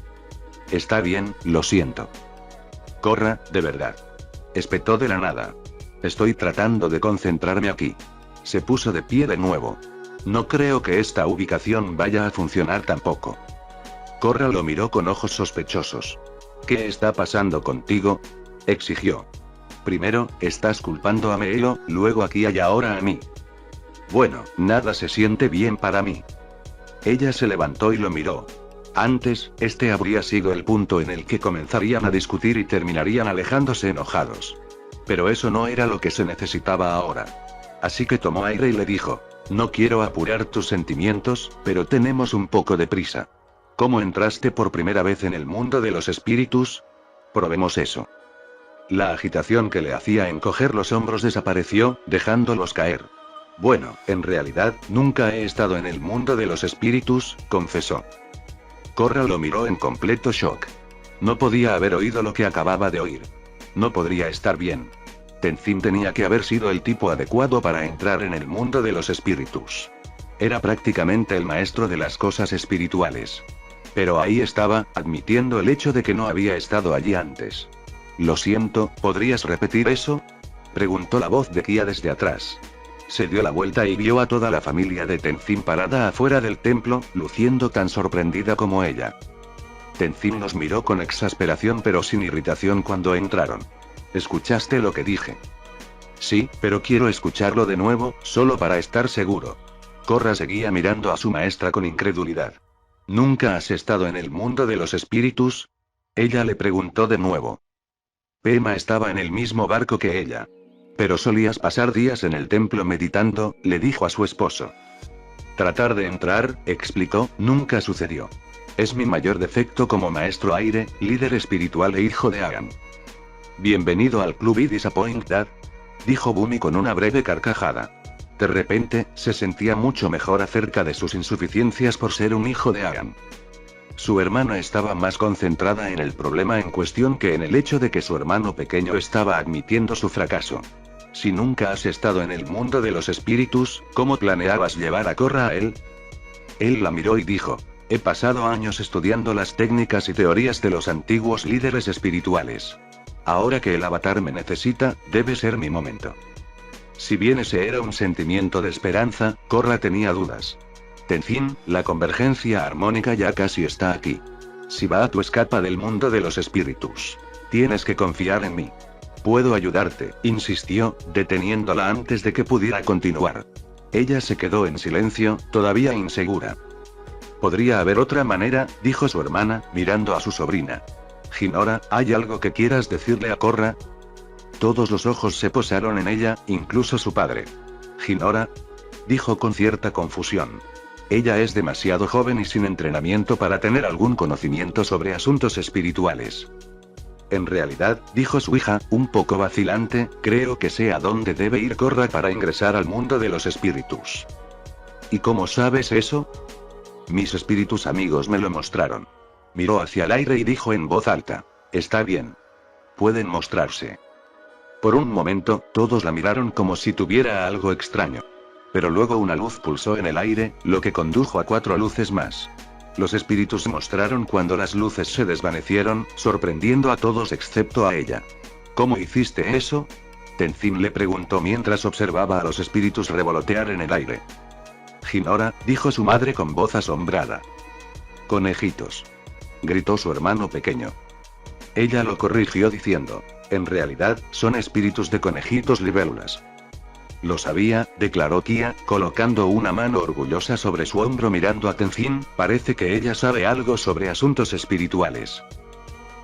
«Está bien, lo siento». «Korra, de verdad». Espetó de la nada. «Estoy tratando de concentrarme aquí». Se puso de pie de nuevo. «No creo que esta ubicación vaya a funcionar tampoco». Korra lo miró con ojos sospechosos. «¿Qué está pasando contigo?», exigió. «Primero, estás culpando a Meelo, luego a Kia y ahora a mí». «Bueno, nada se siente bien para mí». Ella se levantó y lo miró. Antes, este habría sido el punto en el que comenzarían a discutir y terminarían alejándose enojados. Pero eso no era lo que se necesitaba ahora. Así que tomó aire y le dijo: «No quiero apurar tus sentimientos, pero tenemos un poco de prisa. ¿Cómo entraste por primera vez en el mundo de los espíritus? Probemos eso». La agitación que le hacía encoger los hombros desapareció, dejándolos caer. «Bueno, en realidad, nunca he estado en el mundo de los espíritus», confesó. Korra lo miró en completo shock. No podía haber oído lo que acababa de oír. No podría estar bien. Tenzin tenía que haber sido el tipo adecuado para entrar en el mundo de los espíritus. Era prácticamente el maestro de las cosas espirituales. Pero ahí estaba, admitiendo el hecho de que no había estado allí antes. «Lo siento, ¿podrías repetir eso?», preguntó la voz de Kia desde atrás. Se dio la vuelta y vio a toda la familia de Tenzin parada afuera del templo, luciendo tan sorprendida como ella. Tenzin los miró con exasperación pero sin irritación cuando entraron. «¿Escuchaste lo que dije?». «Sí, pero quiero escucharlo de nuevo, solo para estar seguro». Korra seguía mirando a su maestra con incredulidad. «¿Nunca has estado en el mundo de los espíritus?», ella le preguntó de nuevo. Pema estaba en el mismo barco que ella. «Pero solías pasar días en el templo meditando», le dijo a su esposo. «Tratar de entrar», explicó, «nunca sucedió. Es mi mayor defecto como maestro aire, líder espiritual e hijo de Aang». «Bienvenido al club y Disappointed», dijo Bumi con una breve carcajada. De repente, se sentía mucho mejor acerca de sus insuficiencias por ser un hijo de Aang. Su hermana estaba más concentrada en el problema en cuestión que en el hecho de que su hermano pequeño estaba admitiendo su fracaso. «Si nunca has estado en el mundo de los espíritus, ¿cómo planeabas llevar a Korra a él?». Él la miró y dijo: «He pasado años estudiando las técnicas y teorías de los antiguos líderes espirituales. Ahora que el avatar me necesita, debe ser mi momento». Si bien ese era un sentimiento de esperanza, Korra tenía dudas. «Tenzin, la convergencia armónica ya casi está aquí. Si va a tu escapa del mundo de los espíritus. Tienes que confiar en mí. Puedo ayudarte», insistió, deteniéndola antes de que pudiera continuar. Ella se quedó en silencio, todavía insegura. «Podría haber otra manera», dijo su hermana, mirando a su sobrina. «Hinora, ¿hay algo que quieras decirle a Korra?». Todos los ojos se posaron en ella, incluso su padre. «Hinora», dijo con cierta confusión. Ella es demasiado joven y sin entrenamiento para tener algún conocimiento sobre asuntos espirituales. «En realidad», dijo su hija, un poco vacilante, «creo que sé a dónde debe ir Korra para ingresar al mundo de los espíritus». «¿Y cómo sabes eso?». «Mis espíritus amigos me lo mostraron». Miró hacia el aire y dijo en voz alta. Está bien. Pueden mostrarse. Por un momento, todos la miraron como si tuviera algo extraño. Pero luego una luz pulsó en el aire, lo que condujo a 4 luces más. Los espíritus se mostraron cuando las luces se desvanecieron, sorprendiendo a todos excepto a ella. ¿Cómo hiciste eso? Tenzin le preguntó mientras observaba a los espíritus revolotear en el aire. Hinora, dijo su madre con voz asombrada. Conejitos. Gritó su hermano pequeño. Ella lo corrigió diciendo. En realidad, son espíritus de conejitos libélulas. Lo sabía, declaró Kia, colocando una mano orgullosa sobre su hombro mirando a Tenzin, parece que ella sabe algo sobre asuntos espirituales.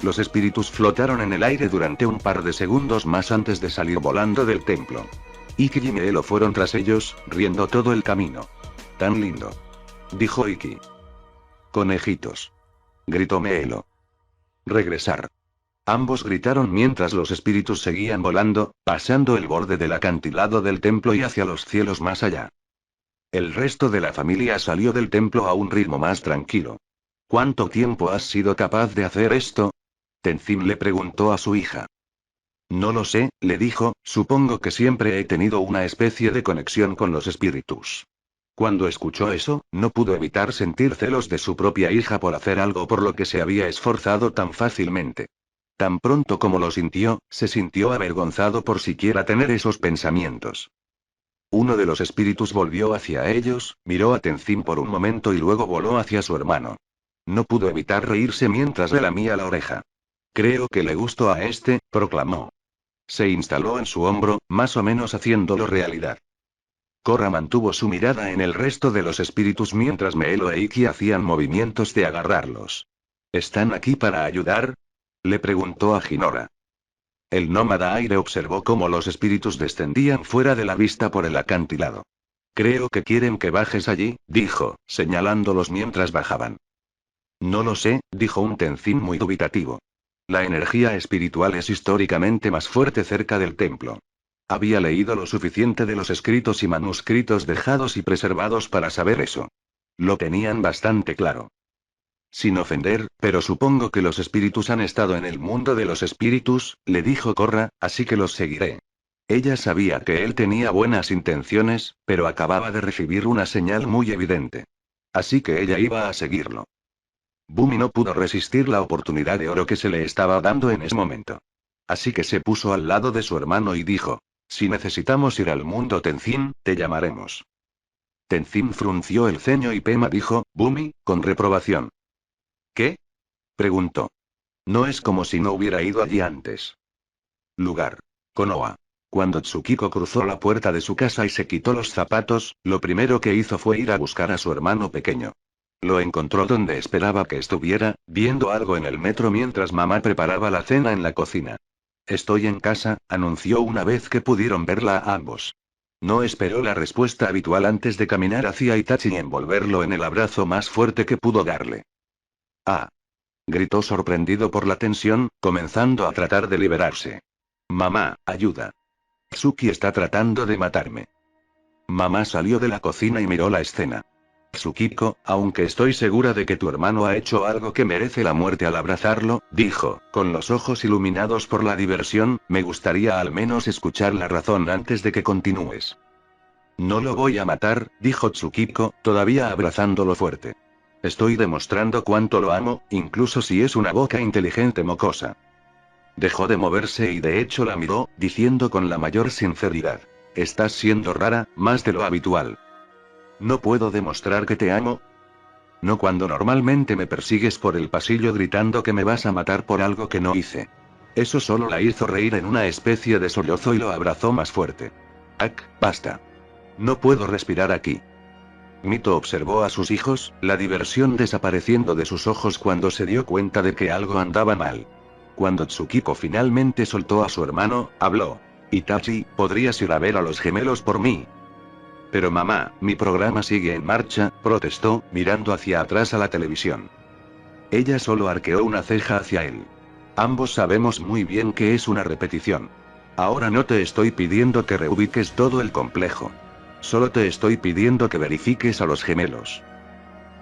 Los espíritus flotaron en el aire durante un par de segundos más antes de salir volando del templo. Iki y Meelo fueron tras ellos, riendo todo el camino. Tan lindo. Dijo Iki. Conejitos. Gritó Meelo. Regresar. Ambos gritaron mientras los espíritus seguían volando, pasando el borde del acantilado del templo y hacia los cielos más allá. El resto de la familia salió del templo a un ritmo más tranquilo. ¿Cuánto tiempo has sido capaz de hacer esto? Tenzin le preguntó a su hija. No lo sé, le dijo, supongo que siempre he tenido una especie de conexión con los espíritus. Cuando escuchó eso, no pudo evitar sentir celos de su propia hija por hacer algo por lo que se había esforzado tan fácilmente. Tan pronto como lo sintió, se sintió avergonzado por siquiera tener esos pensamientos. Uno de los espíritus volvió hacia ellos, miró a Tenzin por un momento y luego voló hacia su hermano. No pudo evitar reírse mientras le lamía la oreja. Creo que le gustó a este, proclamó. Se instaló en su hombro, más o menos haciéndolo realidad. Korra mantuvo su mirada en el resto de los espíritus mientras Meelo e Iki hacían movimientos de agarrarlos. ¿Están aquí para ayudar? Le preguntó a Hinora. El nómada aire observó cómo los espíritus descendían fuera de la vista por el acantilado. Creo que quieren que bajes allí, dijo, señalándolos mientras bajaban. No lo sé, dijo un Tenzin muy dubitativo. La energía espiritual es históricamente más fuerte cerca del templo. Había leído lo suficiente de los escritos y manuscritos dejados y preservados para saber eso. Lo tenían bastante claro. Sin ofender, pero supongo que los espíritus han estado en el mundo de los espíritus, le dijo Korra, así que los seguiré. Ella sabía que él tenía buenas intenciones, pero acababa de recibir una señal muy evidente. Así que ella iba a seguirlo. Bumi no pudo resistir la oportunidad de oro que se le estaba dando en ese momento. Así que se puso al lado de su hermano y dijo, si necesitamos ir al mundo Tenzin, te llamaremos. Tenzin frunció el ceño y Pema dijo, Bumi, con reprobación. ¿Qué? Preguntó. No es como si no hubiera ido allí antes. Lugar. Konoha. Cuando Tsukiko cruzó la puerta de su casa y se quitó los zapatos, lo primero que hizo fue ir a buscar a su hermano pequeño. Lo encontró donde esperaba que estuviera, viendo algo en el metro mientras mamá preparaba la cena en la cocina. Estoy en casa, anunció una vez que pudieron verla a ambos. No esperó la respuesta habitual antes de caminar hacia Itachi y envolverlo en el abrazo más fuerte que pudo darle. ¡Ah! Gritó sorprendido por la tensión, comenzando a tratar de liberarse. Mamá, ayuda. Tsuki está tratando de matarme. Mamá salió de la cocina y miró la escena. Tsukiko, aunque estoy segura de que tu hermano ha hecho algo que merece la muerte al abrazarlo, dijo, con los ojos iluminados por la diversión, me gustaría al menos escuchar la razón antes de que continúes. No lo voy a matar, dijo Tsukiko, todavía abrazándolo fuerte. Estoy demostrando cuánto lo amo, incluso si es una boca inteligente mocosa. Dejó de moverse y de hecho la miró, diciendo con la mayor sinceridad. Estás siendo rara, más de lo habitual. ¿No puedo demostrar que te amo? No cuando normalmente me persigues por el pasillo gritando que me vas a matar por algo que no hice. Eso solo la hizo reír en una especie de sollozo y lo abrazó más fuerte. ¡Ak, basta! No puedo respirar aquí. Mito observó a sus hijos, la diversión desapareciendo de sus ojos cuando se dio cuenta de que algo andaba mal. Cuando Tsukiko finalmente soltó a su hermano, habló. Itachi, ¿podrías ir a ver a los gemelos por mí? Pero mamá, mi programa sigue en marcha, protestó, mirando hacia atrás a la televisión. Ella solo arqueó una ceja hacia él. Ambos sabemos muy bien que es una repetición. Ahora no te estoy pidiendo que reubiques todo el complejo. Solo te estoy pidiendo que verifiques a los gemelos.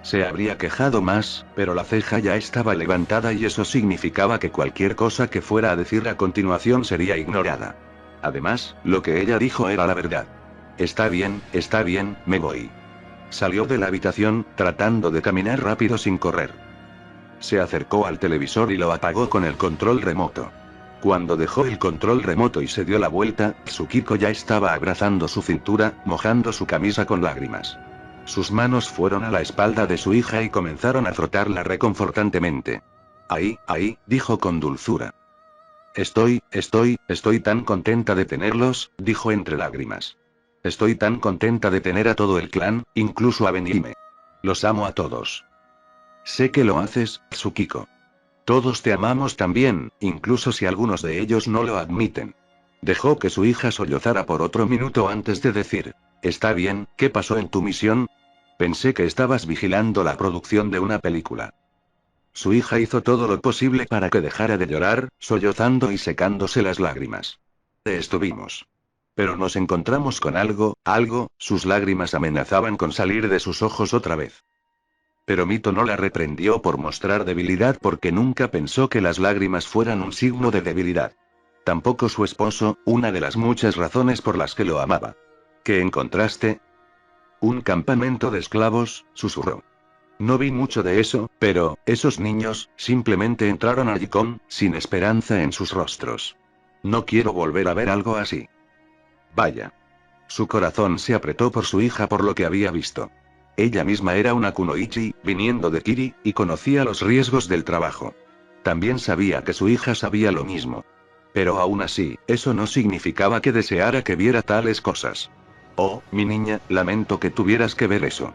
Se habría quejado más, pero la ceja ya estaba levantada y eso significaba que cualquier cosa que fuera a decir a continuación sería ignorada. Además, lo que ella dijo era la verdad. Está bien, me voy. Salió de la habitación, tratando de caminar rápido sin correr. Se acercó al televisor y lo apagó con el control remoto. Cuando dejó el control remoto y se dio la vuelta, Tsukiko ya estaba abrazando su cintura, mojando su camisa con lágrimas. Sus manos fueron a la espalda de su hija y comenzaron a frotarla reconfortantemente. Ahí, dijo con dulzura. Estoy tan contenta de tenerlos, dijo entre lágrimas. Estoy tan contenta de tener a todo el clan, incluso a Benime. Los amo a todos. Sé que lo haces, Tsukiko. Todos te amamos también, incluso si algunos de ellos no lo admiten. Dejó que su hija sollozara por otro minuto antes de decir, está bien, ¿qué pasó en tu misión? Pensé que estabas vigilando la producción de una película. Su hija hizo todo lo posible para que dejara de llorar, sollozando y secándose las lágrimas. Estuvimos. Pero nos encontramos con algo, sus lágrimas amenazaban con salir de sus ojos otra vez. Pero Mito no la reprendió por mostrar debilidad porque nunca pensó que las lágrimas fueran un signo de debilidad. Tampoco su esposo, una de las muchas razones por las que lo amaba. ¿Qué encontraste? Un campamento de esclavos, susurró. No vi mucho de eso, pero, esos niños, simplemente entraron allí sin esperanza en sus rostros. No quiero volver a ver algo así. Vaya. Su corazón se apretó por su hija por lo que había visto. Ella misma era una kunoichi, viniendo de Kiri, y conocía los riesgos del trabajo. También sabía que su hija sabía lo mismo. Pero aún así, eso no significaba que deseara que viera tales cosas. Oh, mi niña, lamento que tuvieras que ver eso.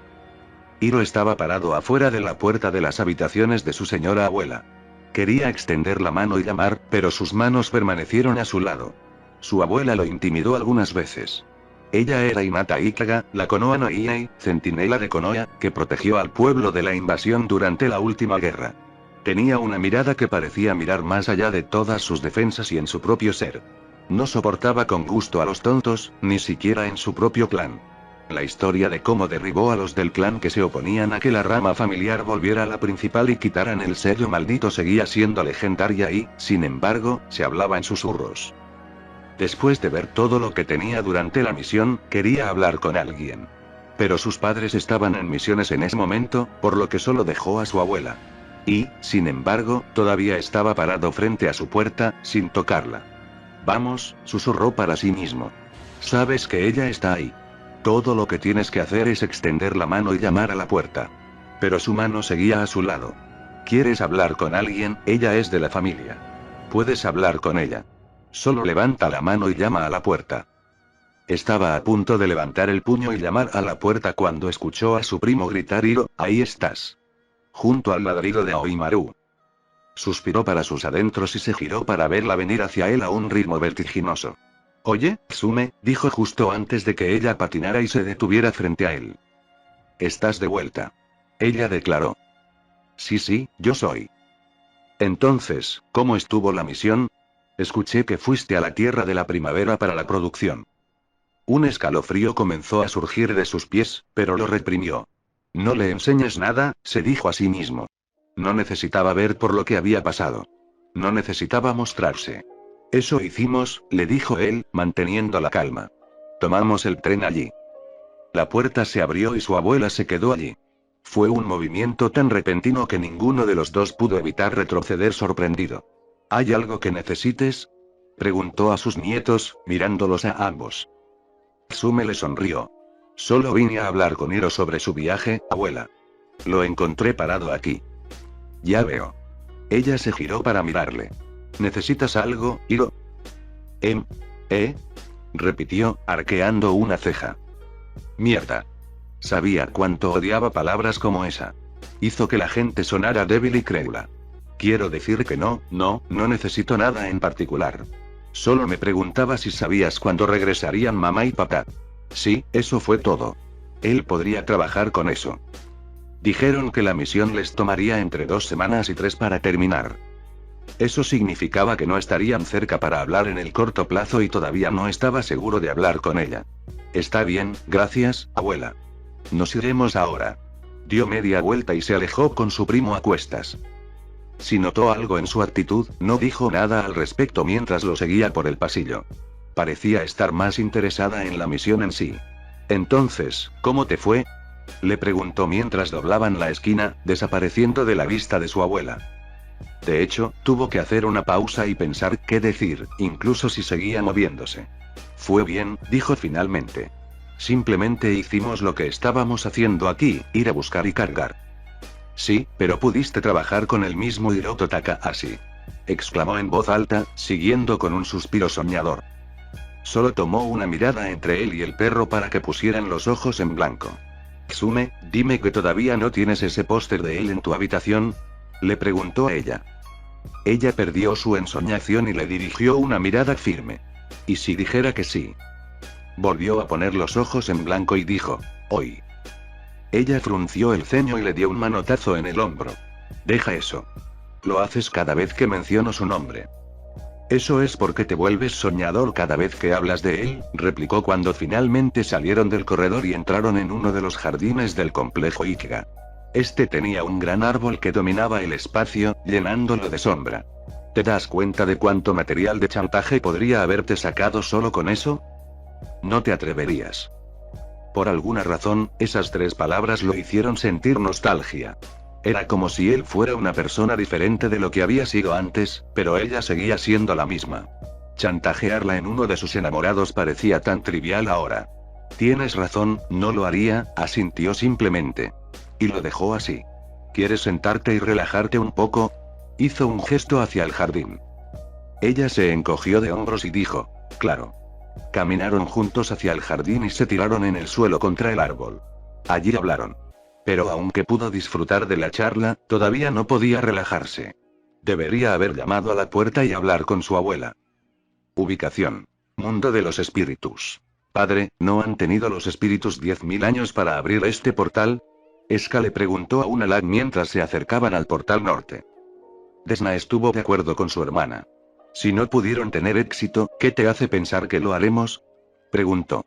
Hiro estaba parado afuera de la puerta de las habitaciones de su señora abuela. Quería extender la mano y llamar, pero sus manos permanecieron a su lado. Su abuela lo intimidó algunas veces. Ella era Hinata Ikaga, la Konoha no Iei, centinela de Konoha, que protegió al pueblo de la invasión durante la última guerra. Tenía una mirada que parecía mirar más allá de todas sus defensas y en su propio ser. No soportaba con gusto a los tontos, ni siquiera en su propio clan. La historia de cómo derribó a los del clan que se oponían a que la rama familiar volviera a la principal y quitaran el sello maldito seguía siendo legendaria y, sin embargo, se hablaba en susurros. Después de ver todo lo que tenía durante la misión, quería hablar con alguien. Pero sus padres estaban en misiones en ese momento, por lo que solo dejó a su abuela. Y, sin embargo, todavía estaba parado frente a su puerta, sin tocarla. Vamos, susurró para sí mismo. Sabes que ella está ahí. Todo lo que tienes que hacer es extender la mano y llamar a la puerta. Pero su mano seguía a su lado. ¿Quieres hablar con alguien? Ella es de la familia. Puedes hablar con ella. Solo levanta la mano y llama a la puerta. Estaba a punto de levantar el puño y llamar a la puerta cuando escuchó a su primo gritar Hiro, ahí estás. Junto al ladrido de Aoimaru. Suspiró para sus adentros y se giró para verla venir hacia él a un ritmo vertiginoso. Oye, Tsume, dijo justo antes de que ella patinara y se detuviera frente a él. Estás de vuelta. Ella declaró. Sí, yo soy. Entonces, ¿cómo estuvo la misión? Escuché que fuiste a la Tierra de la Primavera para la producción. Un escalofrío comenzó a surgir de sus pies, pero lo reprimió. No le enseñes nada, se dijo a sí mismo. No necesitaba ver por lo que había pasado. No necesitaba mostrarse. Eso hicimos, le dijo él, manteniendo la calma. Tomamos el tren allí. La puerta se abrió y su abuela se quedó allí. Fue un movimiento tan repentino que ninguno de los dos pudo evitar retroceder sorprendido. ¿Hay algo que necesites? Preguntó a sus nietos, mirándolos a ambos. Tsume le sonrió. Solo vine a hablar con Hiro sobre su viaje, abuela. Lo encontré parado aquí. Ya veo. Ella se giró para mirarle. ¿Necesitas algo, Hiro? Repitió, arqueando una ceja. Mierda. Sabía cuánto odiaba palabras como esa. Hizo que la gente sonara débil y crédula. Quiero decir que no necesito nada en particular. Solo me preguntaba si sabías cuándo regresarían mamá y papá. Sí, eso fue todo. Él podría trabajar con eso. Dijeron que la misión les tomaría entre 2 semanas y 3 para terminar. Eso significaba que no estarían cerca para hablar en el corto plazo y todavía no estaba seguro de hablar con ella. Está bien, gracias, abuela. Nos iremos ahora. Dio media vuelta y se alejó con su primo a cuestas. Si notó algo en su actitud, no dijo nada al respecto mientras lo seguía por el pasillo. Parecía estar más interesada en la misión en sí. Entonces, ¿cómo te fue?, le preguntó mientras doblaban la esquina, desapareciendo de la vista de su abuela. De hecho, tuvo que hacer una pausa y pensar qué decir, incluso si seguía moviéndose. Fue bien, dijo finalmente. Simplemente hicimos lo que estábamos haciendo aquí, ir a buscar y cargar. Sí, pero pudiste trabajar con el mismo Hiroto Takahashi, exclamó en voz alta, siguiendo con un suspiro soñador. Solo tomó una mirada entre él y el perro para que pusieran los ojos en blanco. Tsume, dime que todavía no tienes ese póster de él en tu habitación, le preguntó a ella. Ella perdió su ensoñación y le dirigió una mirada firme. ¿Y si dijera que sí? Volvió a poner los ojos en blanco y dijo, hoy. Ella frunció el ceño y le dio un manotazo en el hombro. Deja eso. Lo haces cada vez que menciono su nombre. Eso es porque te vuelves soñador cada vez que hablas de él, replicó cuando finalmente salieron del corredor y entraron en uno de los jardines del complejo Ikiga. Este tenía un gran árbol que dominaba el espacio, llenándolo de sombra. ¿Te das cuenta de cuánto material de chantaje podría haberte sacado solo con eso? No te atreverías. Por alguna razón, esas 3 palabras lo hicieron sentir nostalgia. Era como si él fuera una persona diferente de lo que había sido antes, pero ella seguía siendo la misma. Chantajearla en uno de sus enamorados parecía tan trivial ahora. Tienes razón, no lo haría, asintió simplemente. Y lo dejó así. ¿Quieres sentarte y relajarte un poco? Hizo un gesto hacia el jardín. Ella se encogió de hombros y dijo, claro. Caminaron juntos hacia el jardín y se tiraron en el suelo contra el árbol. Allí hablaron. Pero aunque pudo disfrutar de la charla, todavía no podía relajarse. Debería haber llamado a la puerta y hablar con su abuela. Ubicación. Mundo de los espíritus. Padre, ¿no han tenido los espíritus 10.000 años para abrir este portal? Eska le preguntó a Unalaq mientras se acercaban al portal norte. Desna estuvo de acuerdo con su hermana. Si no pudieron tener éxito, ¿qué te hace pensar que lo haremos?, preguntó.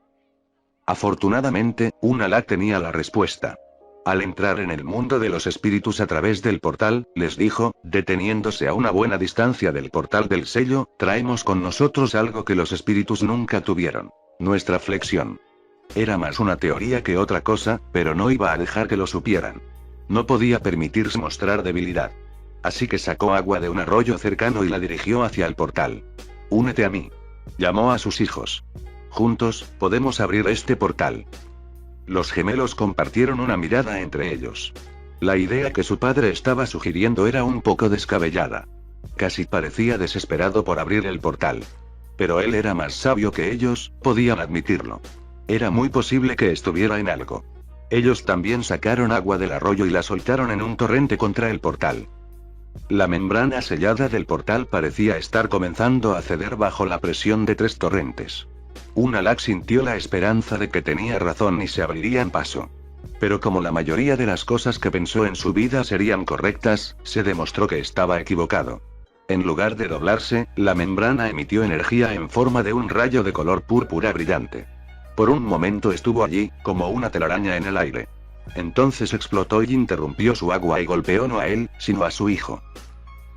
Afortunadamente, Unalaq tenía la respuesta. Al entrar en el mundo de los espíritus a través del portal, les dijo, deteniéndose a una buena distancia del portal del sello, traemos con nosotros algo que los espíritus nunca tuvieron. Nuestra flexión. Era más una teoría que otra cosa, pero no iba a dejar que lo supieran. No podía permitirse mostrar debilidad. Así que sacó agua de un arroyo cercano y la dirigió hacia el portal. Únete a mí. Llamó a sus hijos. Juntos, podemos abrir este portal. Los gemelos compartieron una mirada entre ellos. La idea que su padre estaba sugiriendo era un poco descabellada. Casi parecía desesperado por abrir el portal. Pero él era más sabio que ellos, podían admitirlo. Era muy posible que estuviera en algo. Ellos también sacaron agua del arroyo y la soltaron en un torrente contra el portal. La membrana sellada del portal parecía estar comenzando a ceder bajo la presión de 3 torrentes. Unalaq sintió la esperanza de que tenía razón y se abrirían paso. Pero como la mayoría de las cosas que pensó en su vida serían correctas, se demostró que estaba equivocado. En lugar de doblarse, la membrana emitió energía en forma de un rayo de color púrpura brillante. Por un momento estuvo allí, como una telaraña en el aire. Entonces explotó y interrumpió su agua y golpeó no a él, sino a su hijo.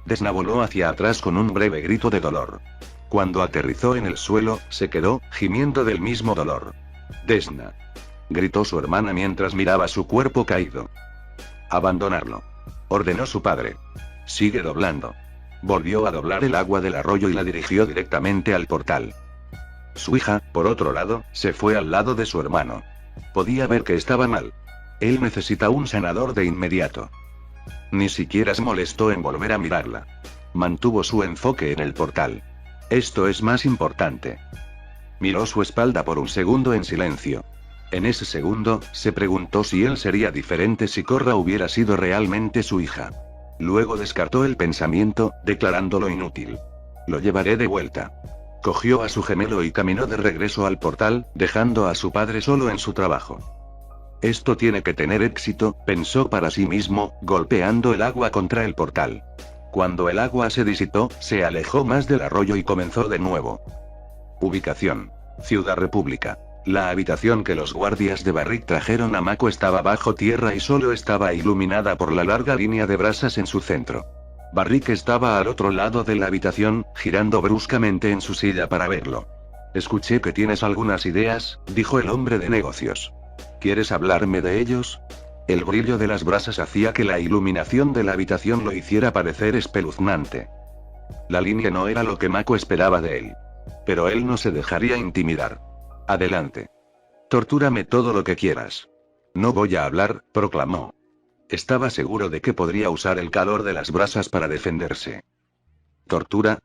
Desna voló hacia atrás con un breve grito de dolor. Cuando aterrizó en el suelo, se quedó, gimiendo del mismo dolor. Desna. Gritó su hermana mientras miraba su cuerpo caído. Abandonarlo. Ordenó su padre. Sigue doblando. Volvió a doblar el agua del arroyo y la dirigió directamente al portal. Su hija, por otro lado, se fue al lado de su hermano. Podía ver que estaba mal. Él necesita un sanador de inmediato. Ni siquiera se molestó en volver a mirarla. Mantuvo su enfoque en el portal. Esto es más importante. Miró su espalda por un segundo en silencio. En ese segundo, se preguntó si él sería diferente si Korra hubiera sido realmente su hija. Luego descartó el pensamiento, declarándolo inútil. Lo llevaré de vuelta. Cogió a su gemelo y caminó de regreso al portal, dejando a su padre solo en su trabajo. Esto tiene que tener éxito, pensó para sí mismo, golpeando el agua contra el portal. Cuando el agua se disipó, se alejó más del arroyo y comenzó de nuevo. Ubicación. Ciudad República. La habitación que los guardias de Barrick trajeron a Mako estaba bajo tierra y solo estaba iluminada por la larga línea de brasas en su centro. Barrick estaba al otro lado de la habitación, girando bruscamente en su silla para verlo. Escuché que tienes algunas ideas, dijo el hombre de negocios. ¿Quieres hablarme de ellos? El brillo de las brasas hacía que la iluminación de la habitación lo hiciera parecer espeluznante. La línea no era lo que Mako esperaba de él. Pero él no se dejaría intimidar. Adelante. Tortúrame todo lo que quieras. No voy a hablar, proclamó. Estaba seguro de que podría usar el calor de las brasas para defenderse. ¿Tortura?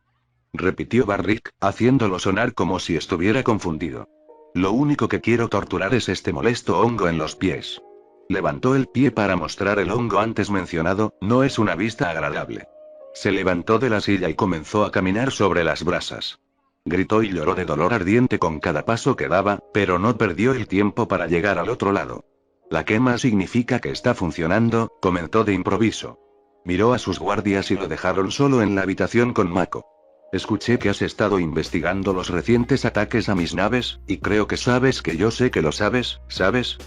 Repitió Barrick, haciéndolo sonar como si estuviera confundido. Lo único que quiero torturar es este molesto hongo en los pies. Levantó el pie para mostrar el hongo antes mencionado, no es una vista agradable. Se levantó de la silla y comenzó a caminar sobre las brasas. Gritó y lloró de dolor ardiente con cada paso que daba, pero no perdió el tiempo para llegar al otro lado. La quema significa que está funcionando, comentó de improviso. Miró a sus guardias y lo dejaron solo en la habitación con Mako. Escuché que has estado investigando los recientes ataques a mis naves, y creo que sabes que yo sé que lo sabes, ¿sabes?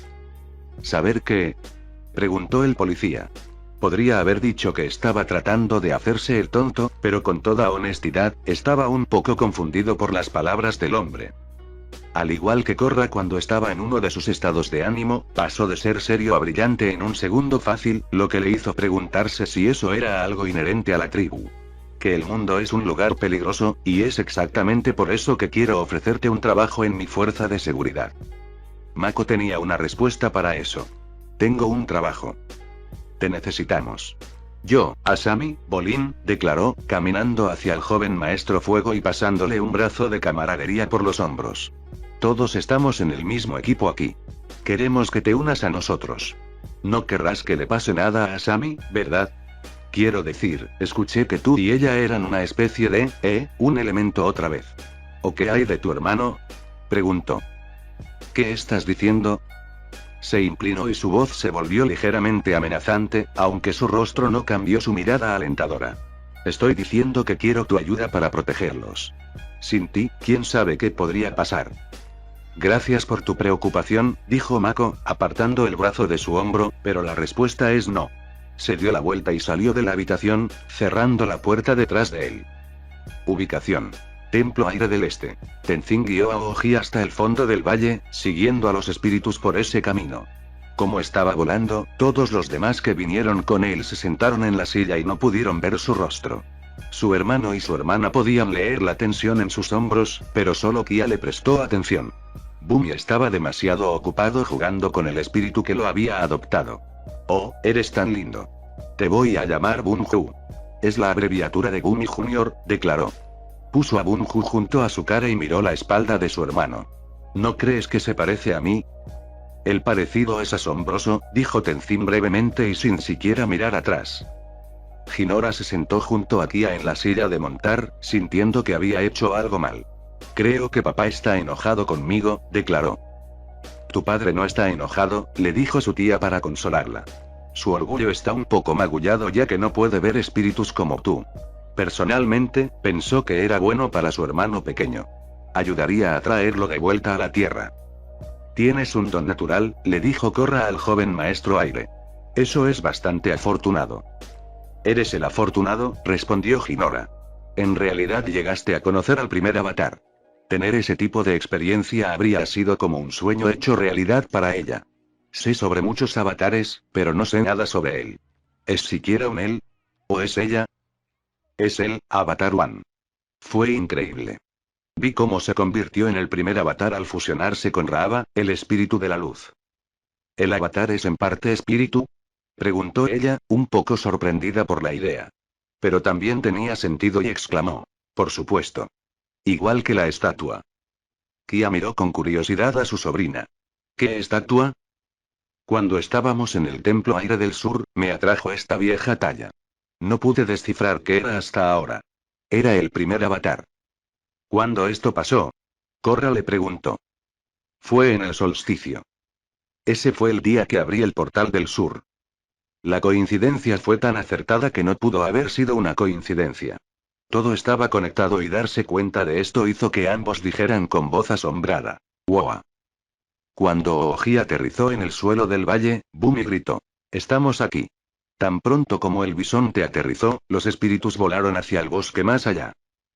¿Saber qué? Preguntó el policía. Podría haber dicho que estaba tratando de hacerse el tonto, pero con toda honestidad, estaba un poco confundido por las palabras del hombre. Al igual que Korra cuando estaba en uno de sus estados de ánimo, pasó de ser serio a brillante en un segundo fácil, lo que le hizo preguntarse si eso era algo inherente a la tribu. Que el mundo es un lugar peligroso, y es exactamente por eso que quiero ofrecerte un trabajo en mi fuerza de seguridad. Mako tenía una respuesta para eso. Tengo un trabajo. Te necesitamos. Yo, Asami, Bolin, declaró, caminando hacia el joven maestro fuego y pasándole un brazo de camaradería por los hombros. Todos estamos en el mismo equipo aquí. Queremos que te unas a nosotros. No querrás que le pase nada a Asami, ¿verdad? Quiero decir, escuché que tú y ella eran una especie de, un elemento otra vez. ¿O qué hay de tu hermano? Preguntó. ¿Qué estás diciendo? Se inclinó y su voz se volvió ligeramente amenazante, aunque su rostro no cambió su mirada alentadora. Estoy diciendo que quiero tu ayuda para protegerlos. Sin ti, quién sabe qué podría pasar. Gracias por tu preocupación, dijo Mako, apartando el brazo de su hombro, pero la respuesta es no. Se dio la vuelta y salió de la habitación, cerrando la puerta detrás de él. Ubicación. Templo Aire del Este. Tenzin guió a Oji hasta el fondo del valle, siguiendo a los espíritus por ese camino. Como estaba volando, todos los demás que vinieron con él se sentaron en la silla y no pudieron ver su rostro. Su hermano y su hermana podían leer la tensión en sus hombros, pero solo Kia le prestó atención. Bumi estaba demasiado ocupado jugando con el espíritu que lo había adoptado. Oh, eres tan lindo. Te voy a llamar Bunju. Es la abreviatura de Bumi Junior, declaró. Puso a Bunju junto a su cara y miró la espalda de su hermano. ¿No crees que se parece a mí? El parecido es asombroso, dijo Tenzin brevemente y sin siquiera mirar atrás. Hinora se sentó junto a Kia en la silla de montar, sintiendo que había hecho algo mal. Creo que papá está enojado conmigo, declaró. Tu padre no está enojado, le dijo su tía para consolarla. Su orgullo está un poco magullado ya que no puede ver espíritus como tú. Personalmente, pensó que era bueno para su hermano pequeño. Ayudaría a traerlo de vuelta a la tierra. Tienes un don natural, le dijo Korra al joven maestro aire. Eso es bastante afortunado. Eres el afortunado, respondió Hinora. En realidad llegaste a conocer al primer avatar. Tener ese tipo de experiencia habría sido como un sueño hecho realidad para ella. Sé sobre muchos avatares, pero no sé nada sobre él. ¿Es siquiera un él? ¿O es ella? Es él, Avatar One. Fue increíble. Vi cómo se convirtió en el primer avatar al fusionarse con Raava, el espíritu de la luz. ¿El avatar es en parte espíritu? Preguntó ella, un poco sorprendida por la idea. Pero también tenía sentido y exclamó. Por supuesto. Igual que la estatua. Kia miró con curiosidad a su sobrina. ¿Qué estatua? Cuando estábamos en el Templo Aire del Sur, me atrajo esta vieja talla. No pude descifrar qué era hasta ahora. Era el primer avatar. ¿Cuándo esto pasó? Korra le preguntó. Fue en el solsticio. Ese fue el día que abrí el portal del sur. La coincidencia fue tan acertada que no pudo haber sido una coincidencia. Todo estaba conectado y darse cuenta de esto hizo que ambos dijeran con voz asombrada. ¡Wow! Cuando Oji aterrizó en el suelo del valle, Bumi gritó. Estamos aquí. Tan pronto como el bisonte aterrizó, los espíritus volaron hacia el bosque más allá.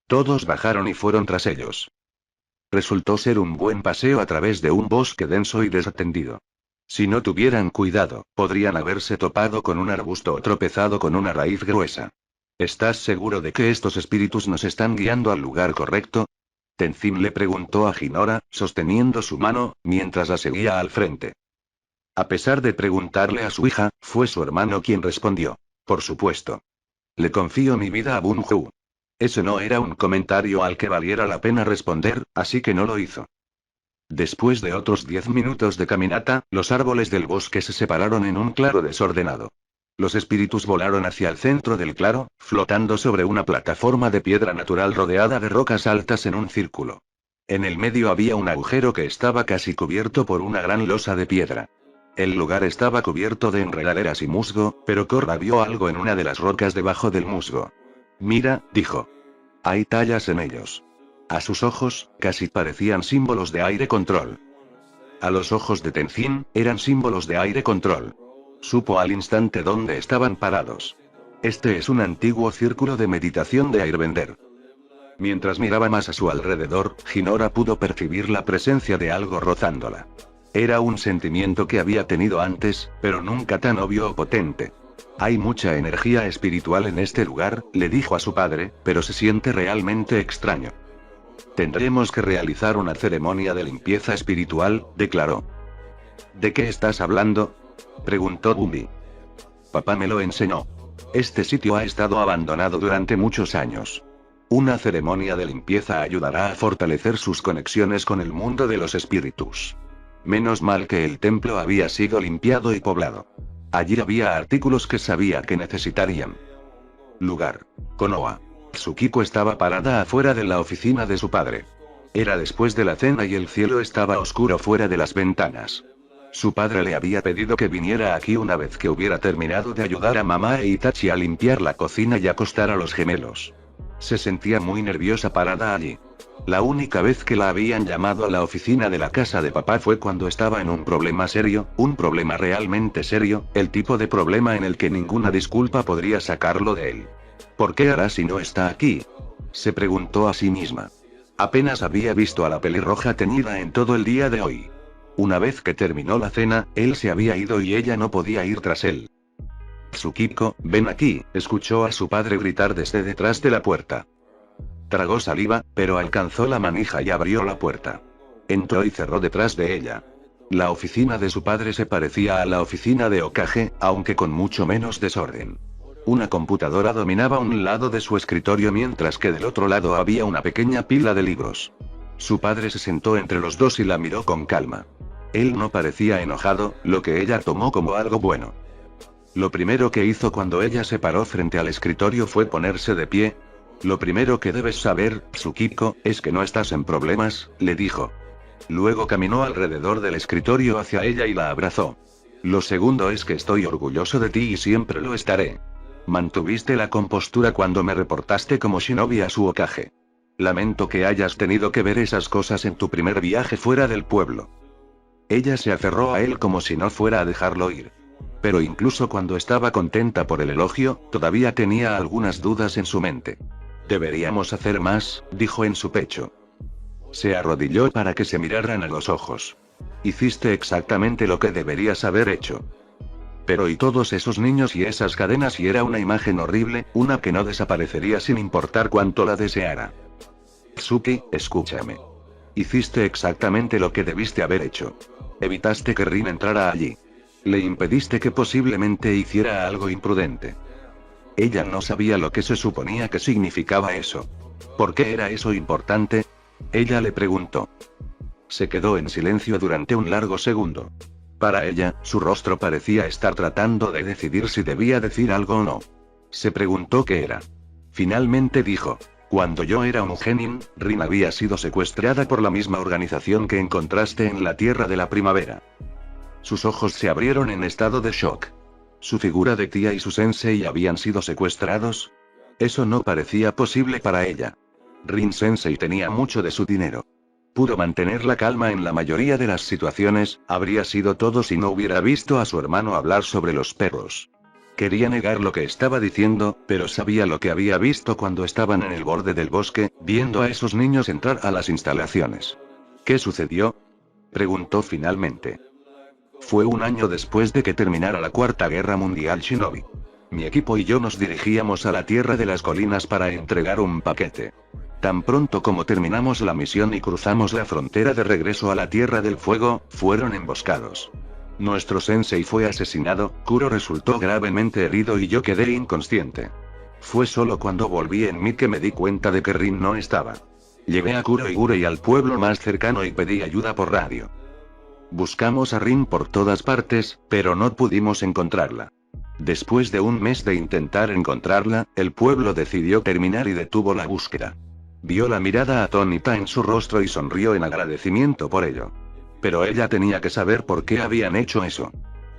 Todos bajaron y fueron tras ellos. Resultó ser un buen paseo a través de un bosque denso y desatendido. Si no tuvieran cuidado, podrían haberse topado con un arbusto o tropezado con una raíz gruesa. ¿Estás seguro de que estos espíritus nos están guiando al lugar correcto? Tenzin le preguntó a Hinora, sosteniendo su mano, mientras la seguía al frente. A pesar de preguntarle a su hija, fue su hermano quien respondió. Por supuesto. Le confío mi vida a Bunju. Ese no era un comentario al que valiera la pena responder, así que no lo hizo. Después de otros 10 minutos de caminata, los árboles del bosque se separaron en un claro desordenado. Los espíritus volaron hacia el centro del claro, flotando sobre una plataforma de piedra natural rodeada de rocas altas en un círculo. En el medio había un agujero que estaba casi cubierto por una gran losa de piedra. El lugar estaba cubierto de enredaderas y musgo, pero Korra vio algo en una de las rocas debajo del musgo. Mira, dijo. Hay tallas en ellos. A sus ojos, casi parecían símbolos de aire control. A los ojos de Tenzin, eran símbolos de aire control. Supo al instante dónde estaban parados. Este es un antiguo círculo de meditación de Airbender. Mientras miraba más a su alrededor, Hinora pudo percibir la presencia de algo rozándola. Era un sentimiento que había tenido antes, pero nunca tan obvio o potente. Hay mucha energía espiritual en este lugar, le dijo a su padre, pero se siente realmente extraño. Tendremos que realizar una ceremonia de limpieza espiritual, declaró. ¿De qué estás hablando? Preguntó Bumi. Papá me lo enseñó. Este sitio ha estado abandonado durante muchos años. Una ceremonia de limpieza ayudará a fortalecer sus conexiones con el mundo de los espíritus. Menos mal que el templo había sido limpiado y poblado. Allí había artículos que sabía que necesitarían. Lugar. Konoha. Tsukiko estaba parada afuera de la oficina de su padre. Era después de la cena y el cielo estaba oscuro fuera de las ventanas. Su padre le había pedido que viniera aquí una vez que hubiera terminado de ayudar a mamá e Itachi a limpiar la cocina y acostar a los gemelos. Se sentía muy nerviosa parada allí. La única vez que la habían llamado a la oficina de la casa de papá fue cuando estaba en un problema serio, un problema realmente serio, el tipo de problema en el que ninguna disculpa podría sacarlo de él. ¿Por qué hará si no está aquí? Se preguntó a sí misma. Apenas había visto a la pelirroja teñida en todo el día de hoy. Una vez que terminó la cena, él se había ido y ella no podía ir tras él. Tsukiko, ven aquí, escuchó a su padre gritar desde detrás de la puerta. Tragó saliva, pero alcanzó la manija y abrió la puerta. Entró y cerró detrás de ella. La oficina de su padre se parecía a la oficina de Okage, aunque con mucho menos desorden. Una computadora dominaba un lado de su escritorio mientras que del otro lado había una pequeña pila de libros. Su padre se sentó entre los dos y la miró con calma. Él no parecía enojado, lo que ella tomó como algo bueno. Lo primero que hizo cuando ella se paró frente al escritorio fue ponerse de pie. Lo primero que debes saber, Tsukiko, es que no estás en problemas, le dijo. Luego caminó alrededor del escritorio hacia ella y la abrazó. Lo segundo es que estoy orgulloso de ti y siempre lo estaré. Mantuviste la compostura cuando me reportaste como shinobi a su Hokage. Lamento que hayas tenido que ver esas cosas en tu primer viaje fuera del pueblo. Ella se aferró a él como si no fuera a dejarlo ir. Pero incluso cuando estaba contenta por el elogio, todavía tenía algunas dudas en su mente. Deberíamos hacer más, dijo en su pecho. Se arrodilló para que se miraran a los ojos. Hiciste exactamente lo que deberías haber hecho. Pero ¿y todos esos niños y esas cadenas? Y era una imagen horrible, una que no desaparecería sin importar cuánto la deseara. Tsuki, escúchame. Hiciste exactamente lo que debiste haber hecho. Evitaste que Rin entrara allí. Le impediste que posiblemente hiciera algo imprudente. Ella no sabía lo que se suponía que significaba eso. ¿Por qué era eso importante? Ella le preguntó. Se quedó en silencio durante un largo segundo. Para ella, su rostro parecía estar tratando de decidir si debía decir algo o no. Se preguntó qué era. Finalmente dijo. Cuando yo era un genin, Rin había sido secuestrada por la misma organización que encontraste en la Tierra de la Primavera. Sus ojos se abrieron en estado de shock. ¿Su figura de tía y su sensei habían sido secuestrados? Eso no parecía posible para ella. Rin Sensei tenía mucho de su dinero. Pudo mantener la calma en la mayoría de las situaciones, habría sido todo si no hubiera visto a su hermano hablar sobre los perros. Quería negar lo que estaba diciendo, pero sabía lo que había visto cuando estaban en el borde del bosque, viendo a esos niños entrar a las instalaciones. ¿Qué sucedió? Preguntó finalmente. Fue un año después de que terminara la Cuarta Guerra Mundial Shinobi. Mi equipo y yo nos dirigíamos a la Tierra de las Colinas para entregar un paquete. Tan pronto como terminamos la misión y cruzamos la frontera de regreso a la Tierra del Fuego, fueron emboscados. Nuestro sensei fue asesinado, Kuro resultó gravemente herido y yo quedé inconsciente. Fue solo cuando volví en mí que me di cuenta de que Rin no estaba. Llevé a Kuro y Gurei al pueblo más cercano y pedí ayuda por radio. Buscamos a Rin por todas partes, pero no pudimos encontrarla. Después de un mes de intentar encontrarla, el pueblo decidió terminar y detuvo la búsqueda. Vio la mirada atónita en su rostro y sonrió en agradecimiento por ello. Pero ella tenía que saber por qué habían hecho eso.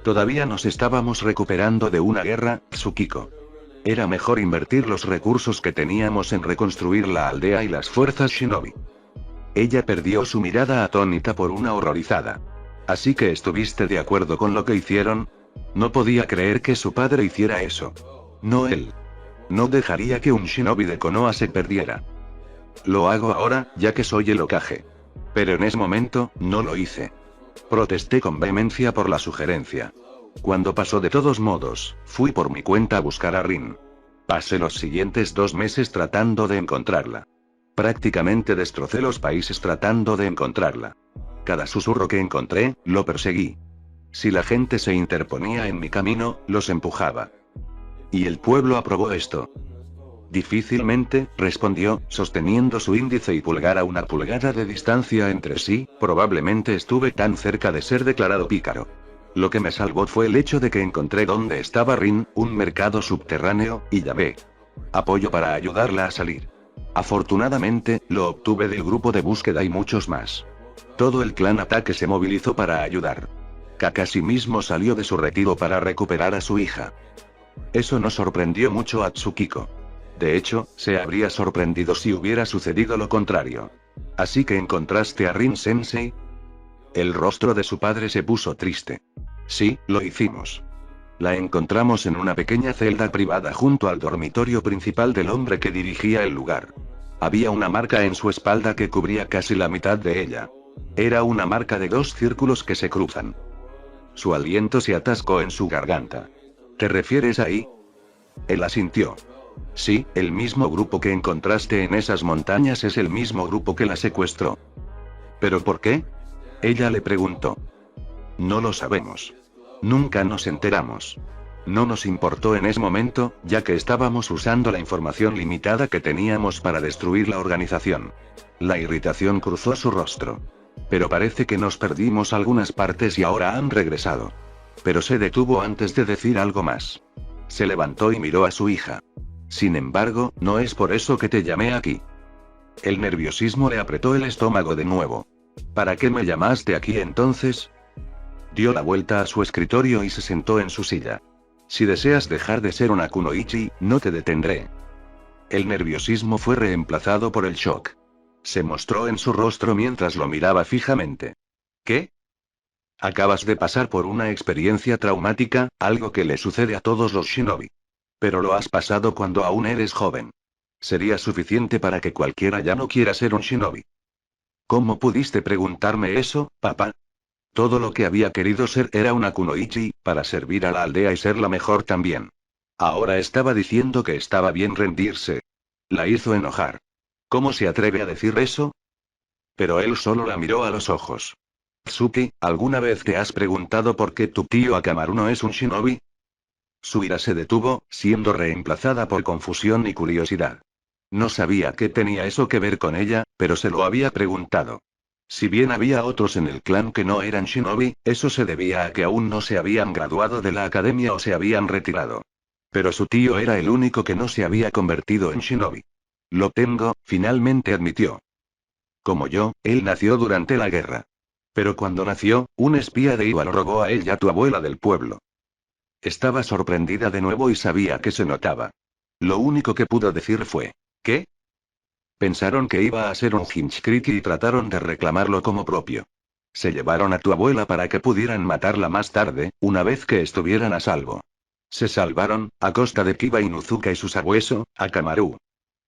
Todavía nos estábamos recuperando de una guerra, Tsukiko. Era mejor invertir los recursos que teníamos en reconstruir la aldea y las fuerzas Shinobi. Ella perdió su mirada atónita por una horrorizada. ¿Así que estuviste de acuerdo con lo que hicieron? No podía creer que su padre hiciera eso. No él. No dejaría que un Shinobi de Konoha se perdiera. Lo hago ahora, ya que soy el Hokage. Pero en ese momento, no lo hice. Protesté con vehemencia por la sugerencia. Cuando pasó de todos modos, fui por mi cuenta a buscar a Rin. Pasé los siguientes 2 meses tratando de encontrarla. Prácticamente destrocé los países tratando de encontrarla. Cada susurro que encontré, lo perseguí. Si la gente se interponía en mi camino, los empujaba. Y el pueblo aprobó esto. Difícilmente, respondió, sosteniendo su índice y pulgar a una pulgada de distancia entre sí, probablemente estuve tan cerca de ser declarado pícaro. Lo que me salvó fue el hecho de que encontré dónde estaba Rin, un mercado subterráneo, y llamé. Apoyo para ayudarla a salir. Afortunadamente, lo obtuve del grupo de búsqueda y muchos más. Todo el clan Ataque se movilizó para ayudar. Kakashi mismo salió de su retiro para recuperar a su hija. Eso no sorprendió mucho a Tsukiko. De hecho, se habría sorprendido si hubiera sucedido lo contrario. ¿Así que encontraste a Rin Sensei? El rostro de su padre se puso triste. Sí, lo hicimos. La encontramos en una pequeña celda privada junto al dormitorio principal del hombre que dirigía el lugar. Había una marca en su espalda que cubría casi la mitad de ella. Era una marca de 2 círculos que se cruzan. Su aliento se atascó en su garganta. ¿Te refieres ahí? Él asintió. Sí, el mismo grupo que encontraste en esas montañas es el mismo grupo que la secuestró. ¿Pero por qué? Ella le preguntó. No lo sabemos. Nunca nos enteramos. No nos importó en ese momento, ya que estábamos usando la información limitada que teníamos para destruir la organización. La irritación cruzó su rostro. Pero parece que nos perdimos algunas partes y ahora han regresado. Pero se detuvo antes de decir algo más. Se levantó y miró a su hija. Sin embargo, no es por eso que te llamé aquí. El nerviosismo le apretó el estómago de nuevo. ¿Para qué me llamaste aquí entonces? Dio la vuelta a su escritorio y se sentó en su silla. Si deseas dejar de ser una kunoichi, no te detendré. El nerviosismo fue reemplazado por el shock. Se mostró en su rostro mientras lo miraba fijamente. ¿Qué? Acabas de pasar por una experiencia traumática, algo que le sucede a todos los shinobi. Pero lo has pasado cuando aún eres joven. Sería suficiente para que cualquiera ya no quiera ser un shinobi. ¿Cómo pudiste preguntarme eso, papá? Todo lo que había querido ser era una kunoichi, para servir a la aldea y ser la mejor también. Ahora estaba diciendo que estaba bien rendirse. La hizo enojar. ¿Cómo se atreve a decir eso? Pero él solo la miró a los ojos. Tsuki, ¿alguna vez te has preguntado por qué tu tío Akamaru no es un shinobi? Su ira se detuvo, siendo reemplazada por confusión y curiosidad. No sabía qué tenía eso que ver con ella, pero se lo había preguntado. Si bien había otros en el clan que no eran shinobi, eso se debía a que aún no se habían graduado de la academia o se habían retirado. Pero su tío era el único que no se había convertido en shinobi. Lo tengo, finalmente admitió. Como yo, él nació durante la guerra. Pero cuando nació, un espía de Iwa lo robó a él y a tu abuela del pueblo. Estaba sorprendida de nuevo y sabía que se notaba. Lo único que pudo decir fue, ¿qué? Pensaron que iba a ser un Hinchkriki y trataron de reclamarlo como propio. Se llevaron a tu abuela para que pudieran matarla más tarde, una vez que estuvieran a salvo. Se salvaron, a costa de Kiba Inuzuka y su sabueso, Akamaru.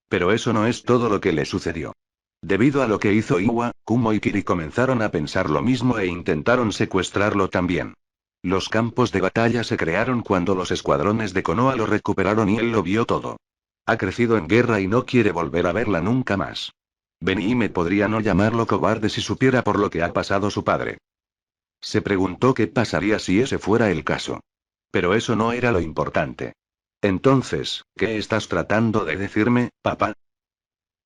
Pero eso no es todo lo que le sucedió. Debido a lo que hizo Iwa, Kumo y Kiri comenzaron a pensar lo mismo e intentaron secuestrarlo también. Los campos de batalla se crearon cuando los escuadrones de Konoha lo recuperaron y él lo vio todo. Ha crecido en guerra y no quiere volver a verla nunca más. Benihime podría no llamarlo cobarde si supiera por lo que ha pasado su padre. Se preguntó qué pasaría si ese fuera el caso. Pero eso no era lo importante. Entonces, ¿qué estás tratando de decirme, papá?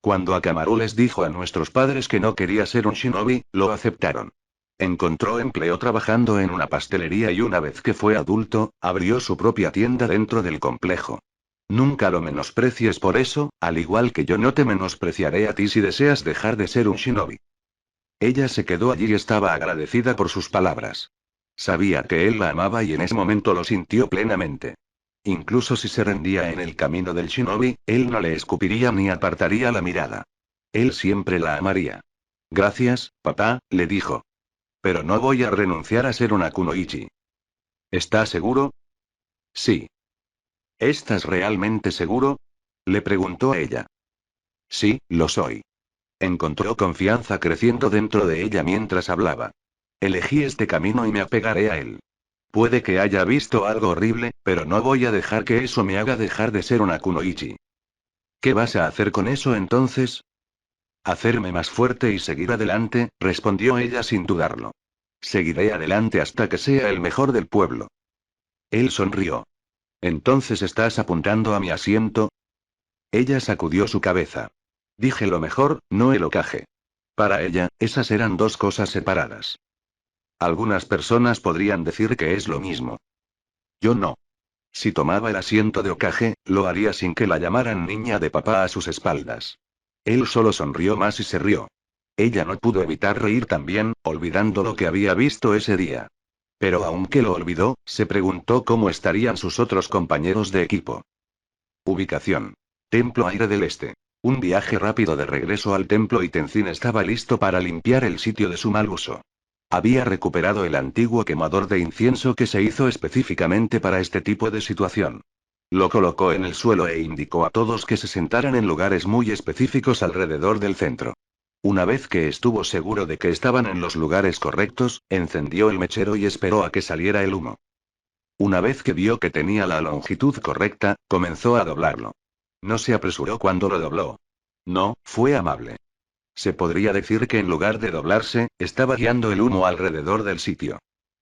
Cuando Akamaru les dijo a nuestros padres que no quería ser un shinobi, lo aceptaron. Encontró empleo trabajando en una pastelería y una vez que fue adulto, abrió su propia tienda dentro del complejo. Nunca lo menosprecies por eso, al igual que yo no te menospreciaré a ti si deseas dejar de ser un shinobi. Ella se quedó allí y estaba agradecida por sus palabras. Sabía que él la amaba y en ese momento lo sintió plenamente. Incluso si se rendía en el camino del shinobi, él no le escupiría ni apartaría la mirada. Él siempre la amaría. Gracias, papá, le dijo. Pero no voy a renunciar a ser una kunoichi. ¿Estás seguro? Sí. ¿Estás realmente seguro? Le preguntó a ella. Sí, lo soy. Encontró confianza creciendo dentro de ella mientras hablaba. Elegí este camino y me apegaré a él. Puede que haya visto algo horrible, pero no voy a dejar que eso me haga dejar de ser una kunoichi. ¿Qué vas a hacer con eso entonces? Hacerme más fuerte y seguir adelante, respondió ella sin dudarlo. Seguiré adelante hasta que sea el mejor del pueblo. Él sonrió. ¿Entonces estás apuntando a mi asiento? Ella sacudió su cabeza. Dije lo mejor, no el Hokage. Para ella, esas eran dos cosas separadas. Algunas personas podrían decir que es lo mismo. Yo no. Si tomaba el asiento de Hokage, lo haría sin que la llamaran niña de papá a sus espaldas. Él solo sonrió más y se rió. Ella no pudo evitar reír también, olvidando lo que había visto ese día. Pero aunque lo olvidó, se preguntó cómo estarían sus otros compañeros de equipo. Ubicación. Templo Aire del Este. Un viaje rápido de regreso al templo y Tenzin estaba listo para limpiar el sitio de su mal uso. Había recuperado el antiguo quemador de incienso que se hizo específicamente para este tipo de situación. Lo colocó en el suelo e indicó a todos que se sentaran en lugares muy específicos alrededor del centro. Una vez que estuvo seguro de que estaban en los lugares correctos, encendió el mechero y esperó a que saliera el humo. Una vez que vio que tenía la longitud correcta, comenzó a doblarlo. No se apresuró cuando lo dobló. No, fue amable. Se podría decir que en lugar de doblarse, estaba guiando el humo alrededor del sitio.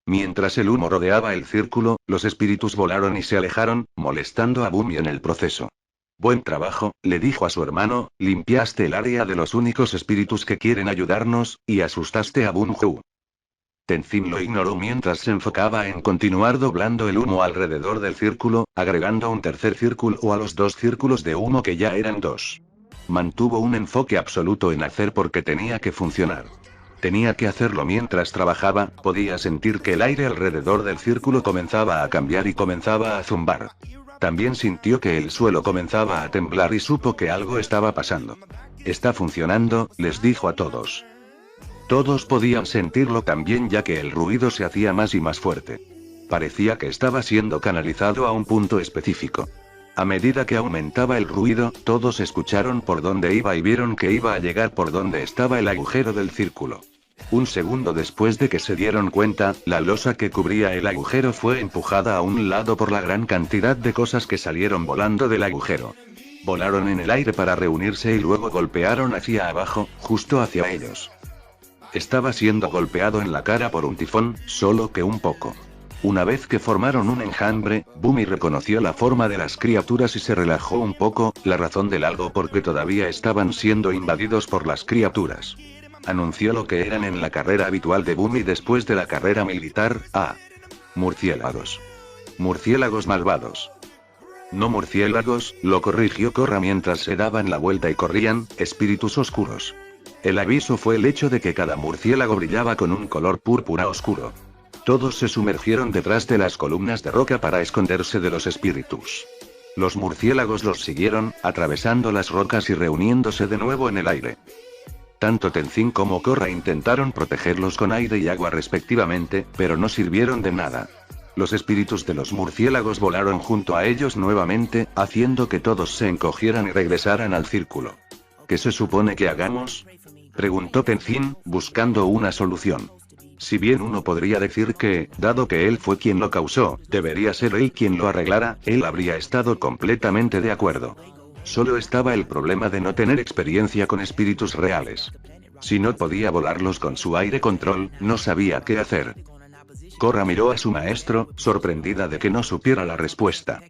Mientras el humo rodeaba el círculo, los espíritus volaron y se alejaron, molestando a Bumi en el proceso. Buen trabajo, le dijo a su hermano, limpiaste el área de los únicos espíritus que quieren ayudarnos, y asustaste a Bunju. Tenzin lo ignoró mientras se enfocaba en continuar doblando el humo alrededor del círculo, agregando un tercer círculo a los dos círculos de humo que ya eran dos. Mantuvo un enfoque absoluto en hacer porque tenía que funcionar. Tenía que hacerlo mientras trabajaba, podía sentir que el aire alrededor del círculo comenzaba a cambiar y comenzaba a zumbar. También sintió que el suelo comenzaba a temblar y supo que algo estaba pasando. Está funcionando, les dijo a todos. Todos podían sentirlo también ya que el ruido se hacía más y más fuerte. Parecía que estaba siendo canalizado a un punto específico. A medida que aumentaba el ruido, todos escucharon por dónde iba y vieron que iba a llegar por donde estaba el agujero del círculo. Un segundo después de que se dieron cuenta, la losa que cubría el agujero fue empujada a un lado por la gran cantidad de cosas que salieron volando del agujero. Volaron en el aire para reunirse y luego golpearon hacia abajo, justo hacia ellos. Estaba siendo golpeado en la cara por un tifón, solo que un poco. Una vez que formaron un enjambre, Bumi reconoció la forma de las criaturas y se relajó un poco, la razón del algo porque todavía estaban siendo invadidos por las criaturas. Anunció lo que eran en la carrera habitual de Bumi después de la carrera militar, murciélagos. Murciélagos malvados. No murciélagos, lo corrigió Korra mientras se daban la vuelta y corrían, espíritus oscuros. El aviso fue el hecho de que cada murciélago brillaba con un color púrpura oscuro. Todos se sumergieron detrás de las columnas de roca para esconderse de los espíritus. Los murciélagos los siguieron, atravesando las rocas y reuniéndose de nuevo en el aire. Tanto Tenzin como Korra intentaron protegerlos con aire y agua respectivamente, pero no sirvieron de nada. Los espíritus de los murciélagos volaron junto a ellos nuevamente, haciendo que todos se encogieran y regresaran al círculo. ¿Qué se supone que hagamos?, preguntó Tenzin, buscando una solución. Si bien uno podría decir que, dado que él fue quien lo causó, debería ser él quien lo arreglara, él habría estado completamente de acuerdo. Solo estaba el problema de no tener experiencia con espíritus reales. Si no podía volarlos con su aire control, no sabía qué hacer. Korra miró a su maestro, sorprendida de que no supiera la respuesta.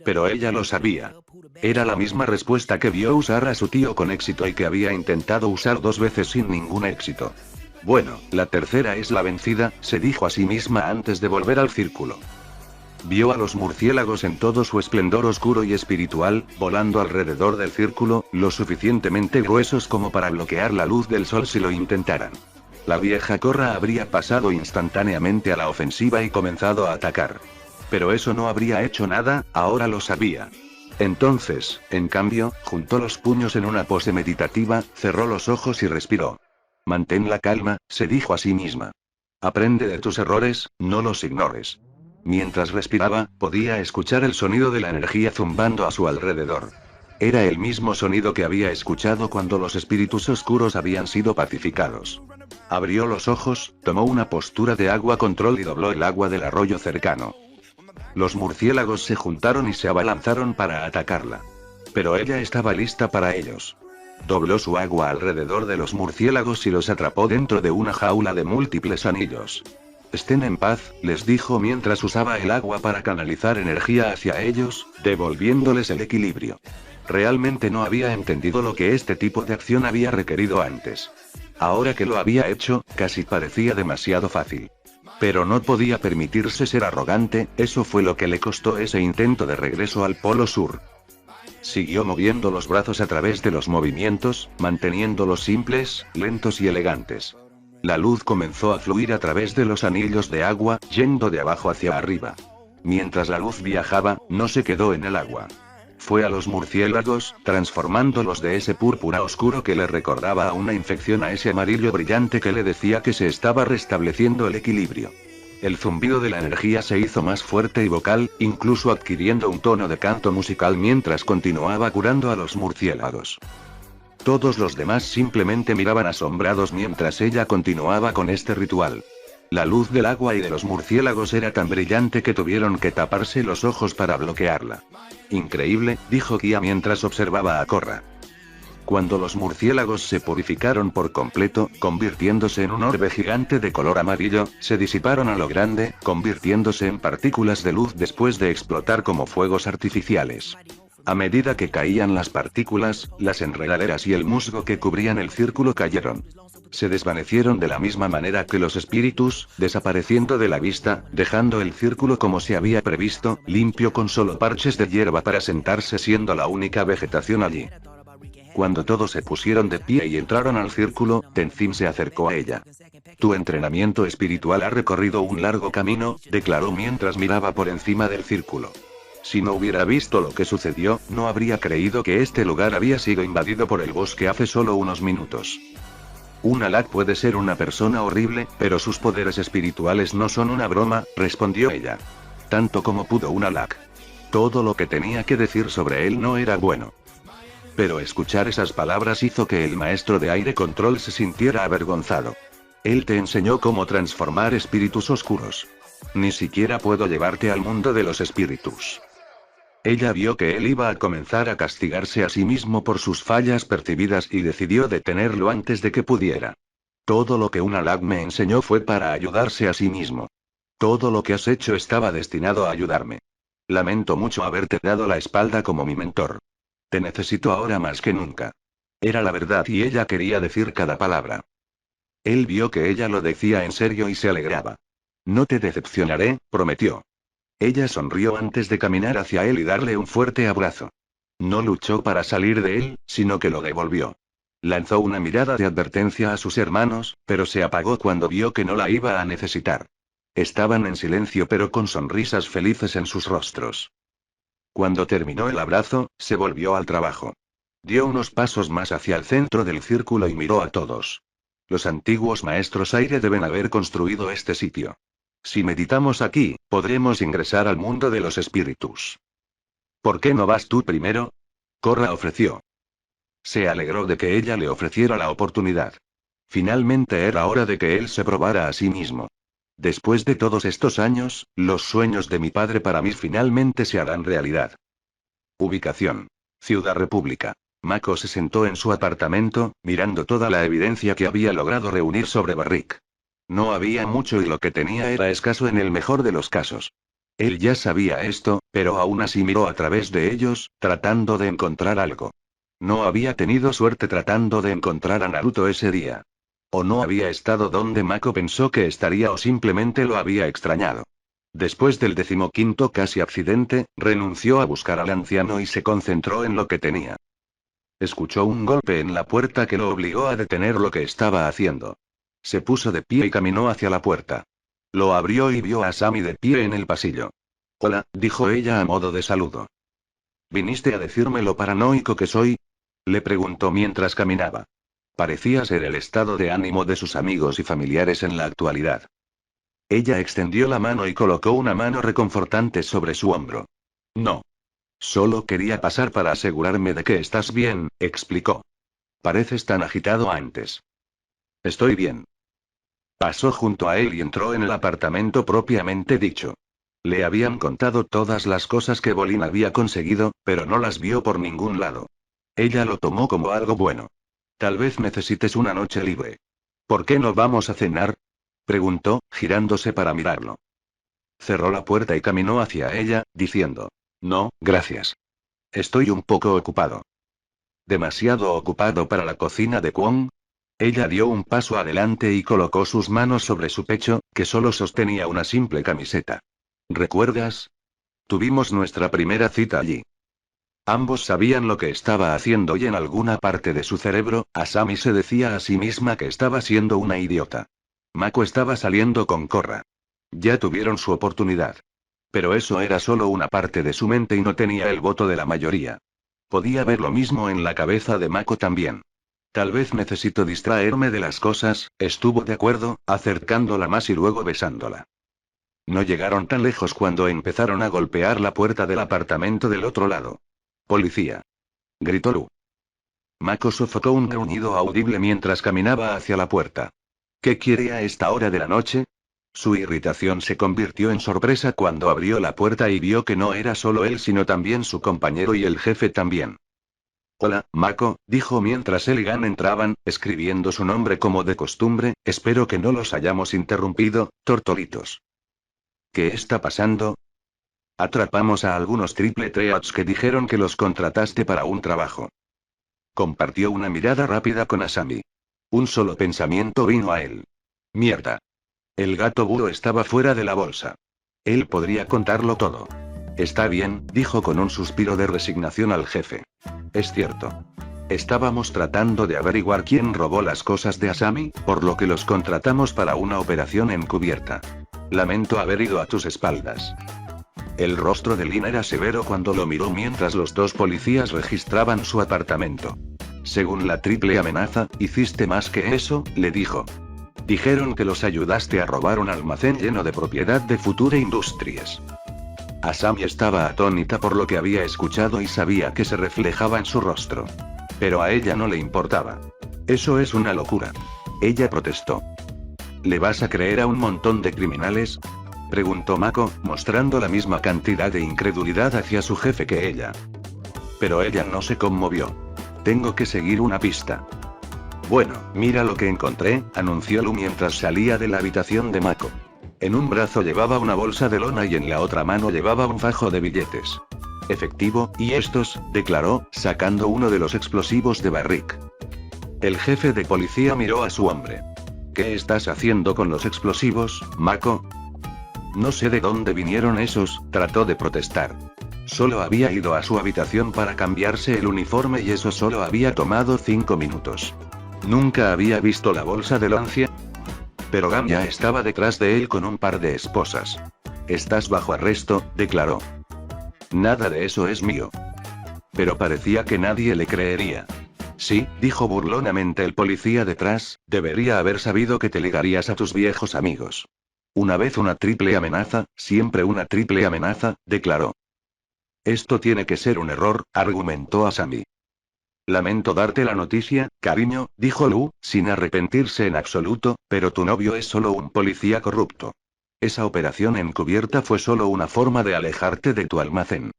Pero ella lo sabía. Era la misma respuesta que vio usar a su tío con éxito y que había intentado usar 2 veces sin ningún éxito. Bueno, la tercera es la vencida, se dijo a sí misma antes de volver al círculo. Vio a los murciélagos en todo su esplendor oscuro y espiritual, volando alrededor del círculo, lo suficientemente gruesos como para bloquear la luz del sol si lo intentaran. La vieja Korra habría pasado instantáneamente a la ofensiva y comenzado a atacar. Pero eso no habría hecho nada, ahora lo sabía. Entonces, en cambio, juntó los puños en una pose meditativa, cerró los ojos y respiró. Mantén la calma, se dijo a sí misma. Aprende de tus errores, no los ignores. Mientras respiraba, podía escuchar el sonido de la energía zumbando a su alrededor. Era el mismo sonido que había escuchado cuando los espíritus oscuros habían sido pacificados. Abrió los ojos, tomó una postura de agua control y dobló el agua del arroyo cercano. Los murciélagos se juntaron y se abalanzaron para atacarla. Pero ella estaba lista para ellos. Dobló su agua alrededor de los murciélagos y los atrapó dentro de una jaula de múltiples anillos. Estén en paz, les dijo mientras usaba el agua para canalizar energía hacia ellos, devolviéndoles el equilibrio. Realmente no había entendido lo que este tipo de acción había requerido antes. Ahora que lo había hecho, casi parecía demasiado fácil. Pero no podía permitirse ser arrogante, eso fue lo que le costó ese intento de regreso al Polo Sur. Siguió moviendo los brazos a través de los movimientos, manteniéndolos simples, lentos y elegantes. La luz comenzó a fluir a través de los anillos de agua, yendo de abajo hacia arriba. Mientras la luz viajaba, no se quedó en el agua. Fue a los murciélagos, transformándolos de ese púrpura oscuro que le recordaba a una infección a ese amarillo brillante que le decía que se estaba restableciendo el equilibrio. El zumbido de la energía se hizo más fuerte y vocal, incluso adquiriendo un tono de canto musical mientras continuaba curando a los murciélagos. Todos los demás simplemente miraban asombrados mientras ella continuaba con este ritual. La luz del agua y de los murciélagos era tan brillante que tuvieron que taparse los ojos para bloquearla. Increíble, dijo Kia mientras observaba a Korra. Cuando los murciélagos se purificaron por completo, convirtiéndose en un orbe gigante de color amarillo, se disiparon a lo grande, convirtiéndose en partículas de luz después de explotar como fuegos artificiales. A medida que caían las partículas, las enredaderas y el musgo que cubrían el círculo cayeron. Se desvanecieron de la misma manera que los espíritus, desapareciendo de la vista, dejando el círculo como se había previsto, limpio con solo parches de hierba para sentarse siendo la única vegetación allí. Cuando todos se pusieron de pie y entraron al círculo, Tenzin se acercó a ella. Tu entrenamiento espiritual ha recorrido un largo camino, declaró mientras miraba por encima del círculo. Si no hubiera visto lo que sucedió, no habría creído que este lugar había sido invadido por el bosque hace solo unos minutos. Un Alak puede ser una persona horrible, pero sus poderes espirituales no son una broma, respondió ella. Tanto como pudo un Alak. Todo lo que tenía que decir sobre él no era bueno. Pero escuchar esas palabras hizo que el maestro de aire control se sintiera avergonzado. Él te enseñó cómo transformar espíritus oscuros. Ni siquiera puedo llevarte al mundo de los espíritus. Ella vio que él iba a comenzar a castigarse a sí mismo por sus fallas percibidas y decidió detenerlo antes de que pudiera. Todo lo que un Alak me enseñó fue para ayudarse a sí mismo. Todo lo que has hecho estaba destinado a ayudarme. Lamento mucho haberte dado la espalda como mi mentor. Te necesito ahora más que nunca. Era la verdad y ella quería decir cada palabra. Él vio que ella lo decía en serio y se alegraba. No te decepcionaré, prometió. Ella sonrió antes de caminar hacia él y darle un fuerte abrazo. No luchó para salir de él, sino que lo devolvió. Lanzó una mirada de advertencia a sus hermanos, pero se apagó cuando vio que no la iba a necesitar. Estaban en silencio pero con sonrisas felices en sus rostros. Cuando terminó el abrazo, se volvió al trabajo. Dio unos pasos más hacia el centro del círculo y miró a todos. Los antiguos maestros aire deben haber construido este sitio. Si meditamos aquí, podremos ingresar al mundo de los espíritus. ¿Por qué no vas tú primero? Korra ofreció. Se alegró de que ella le ofreciera la oportunidad. Finalmente era hora de que él se probara a sí mismo. Después de todos estos años, los sueños de mi padre para mí finalmente se harán realidad. Ubicación. Ciudad República. Mako se sentó en su apartamento, mirando toda la evidencia que había logrado reunir sobre Barrick. No había mucho y lo que tenía era escaso en el mejor de los casos. Él ya sabía esto, pero aún así miró a través de ellos, tratando de encontrar algo. No había tenido suerte tratando de encontrar a Naruto ese día. O no había estado donde Mako pensó que estaría o simplemente lo había extrañado. Después del 15º casi accidente, renunció a buscar al anciano y se concentró en lo que tenía. Escuchó un golpe en la puerta que lo obligó a detener lo que estaba haciendo. Se puso de pie y caminó hacia la puerta. Lo abrió y vio a Asami de pie en el pasillo. Hola, dijo ella a modo de saludo. ¿Viniste a decirme lo paranoico que soy? Le preguntó mientras caminaba. Parecía ser el estado de ánimo de sus amigos y familiares en la actualidad. Ella extendió la mano y colocó una mano reconfortante sobre su hombro. No. Solo quería pasar para asegurarme de que estás bien, explicó. Pareces tan agitado antes. Estoy bien. Pasó junto a él y entró en el apartamento propiamente dicho. Le habían contado todas las cosas que Bolin había conseguido, pero no las vio por ningún lado. Ella lo tomó como algo bueno. Tal vez necesites una noche libre. ¿Por qué no vamos a cenar? Preguntó, girándose para mirarlo. Cerró la puerta y caminó hacia ella, diciendo. No, gracias. Estoy un poco ocupado. ¿Demasiado ocupado para la cocina de Kwon? Ella dio un paso adelante y colocó sus manos sobre su pecho, que solo sostenía una simple camiseta. ¿Recuerdas? Tuvimos nuestra primera cita allí. Ambos sabían lo que estaba haciendo y en alguna parte de su cerebro, Asami se decía a sí misma que estaba siendo una idiota. Mako estaba saliendo con Korra. Ya tuvieron su oportunidad. Pero eso era solo una parte de su mente y no tenía el voto de la mayoría. Podía ver lo mismo en la cabeza de Mako también. Tal vez necesito distraerme de las cosas, estuvo de acuerdo, acercándola más y luego besándola. No llegaron tan lejos cuando empezaron a golpear la puerta del apartamento del otro lado. ¡Policía! Gritó Lu. Mako sofocó un gruñido audible mientras caminaba hacia la puerta. ¿Qué quiere a esta hora de la noche? Su irritación se convirtió en sorpresa cuando abrió la puerta y vio que no era solo él sino también su compañero y el jefe también. Hola, Mako, dijo mientras él y Gan entraban, escribiendo su nombre como de costumbre, espero que no los hayamos interrumpido, tortolitos. ¿Qué está pasando? Atrapamos a algunos triple threats que dijeron que los contrataste para un trabajo. Compartió una mirada rápida con Asami. Un solo pensamiento vino a él. Mierda. El gato búho estaba fuera de la bolsa. Él podría contarlo todo. Está bien, dijo con un suspiro de resignación al jefe. Es cierto. Estábamos tratando de averiguar quién robó las cosas de Asami, por lo que los contratamos para una operación encubierta. Lamento haber ido a tus espaldas. El rostro de Lin era severo cuando lo miró mientras los dos policías registraban su apartamento. Según la triple amenaza, hiciste más que eso, le dijo. Dijeron que los ayudaste a robar un almacén lleno de propiedad de Future Industries. Asami estaba atónita por lo que había escuchado y sabía que se reflejaba en su rostro. Pero a ella no le importaba. Eso es una locura. Ella protestó. ¿Le vas a creer a un montón de criminales? Preguntó Mako, mostrando la misma cantidad de incredulidad hacia su jefe que ella. Pero ella no se conmovió. Tengo que seguir una pista. Bueno, mira lo que encontré, anunció Lu mientras salía de la habitación de Mako. En un brazo llevaba una bolsa de lona y en la otra mano llevaba un fajo de billetes. Efectivo, y estos, declaró, sacando uno de los explosivos de Barrick. El jefe de policía miró a su hombre. ¿Qué estás haciendo con los explosivos, Mako? No sé de dónde vinieron esos, trató de protestar. Solo había ido a su habitación para cambiarse el uniforme y eso solo había tomado 5 minutos. ¿Nunca había visto la bolsa de Lancia? Pero Gam ya estaba detrás de él con un par de esposas. Estás bajo arresto, declaró. Nada de eso es mío. Pero parecía que nadie le creería. Sí, dijo burlonamente el policía detrás, debería haber sabido que te ligarías a tus viejos amigos. Una vez una triple amenaza, siempre una triple amenaza, declaró. Esto tiene que ser un error, argumentó Asami. Lamento darte la noticia, cariño, dijo Lu, sin arrepentirse en absoluto, pero tu novio es solo un policía corrupto. Esa operación encubierta fue solo una forma de alejarte de tu almacén.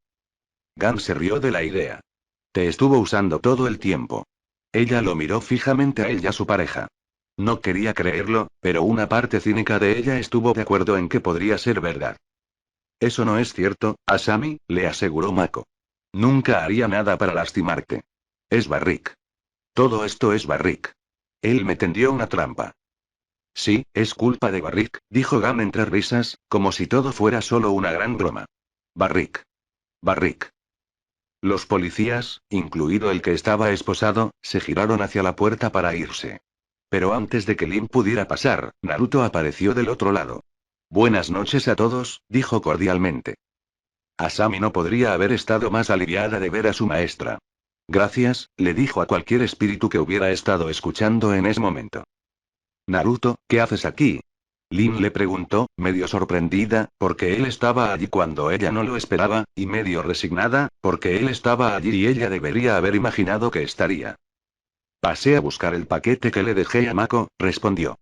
Gan se rió de la idea. Te estuvo usando todo el tiempo. Ella lo miró fijamente a él y a su pareja. No quería creerlo, pero una parte cínica de ella estuvo de acuerdo en que podría ser verdad. Eso no es cierto, Asami, le aseguró Mako. Nunca haría nada para lastimarte. Es Barrick. Todo esto es Barrick. Él me tendió una trampa. Sí, es culpa de Barrick, dijo Gan entre risas, como si todo fuera solo una gran broma. Barrick. Barrick. Los policías, incluido el que estaba esposado, se giraron hacia la puerta para irse. Pero antes de que Lin pudiera pasar, Naruto apareció del otro lado. Buenas noches a todos, dijo cordialmente. Asami no podría haber estado más aliviada de ver a su maestra. Gracias, le dijo a cualquier espíritu que hubiera estado escuchando en ese momento. Naruto, ¿qué haces aquí? Lin le preguntó, medio sorprendida, porque él estaba allí cuando ella no lo esperaba, y medio resignada, porque él estaba allí y ella debería haber imaginado que estaría. Pasé a buscar el paquete que le dejé a Mako, respondió.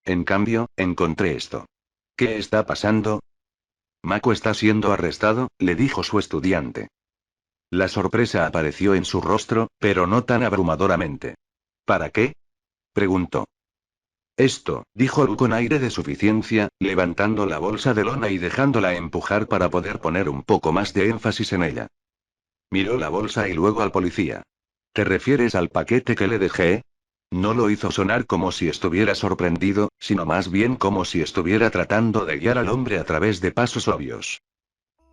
En cambio, encontré esto. ¿Qué está pasando? Mako está siendo arrestado, le dijo su estudiante. La sorpresa apareció en su rostro, pero no tan abrumadoramente. ¿Para qué? Preguntó. Esto, dijo Lu con aire de suficiencia, levantando la bolsa de lona y dejándola empujar para poder poner un poco más de énfasis en ella. Miró la bolsa y luego al policía. ¿Te refieres al paquete que le dejé? No lo hizo sonar como si estuviera sorprendido, sino más bien como si estuviera tratando de guiar al hombre a través de pasos obvios.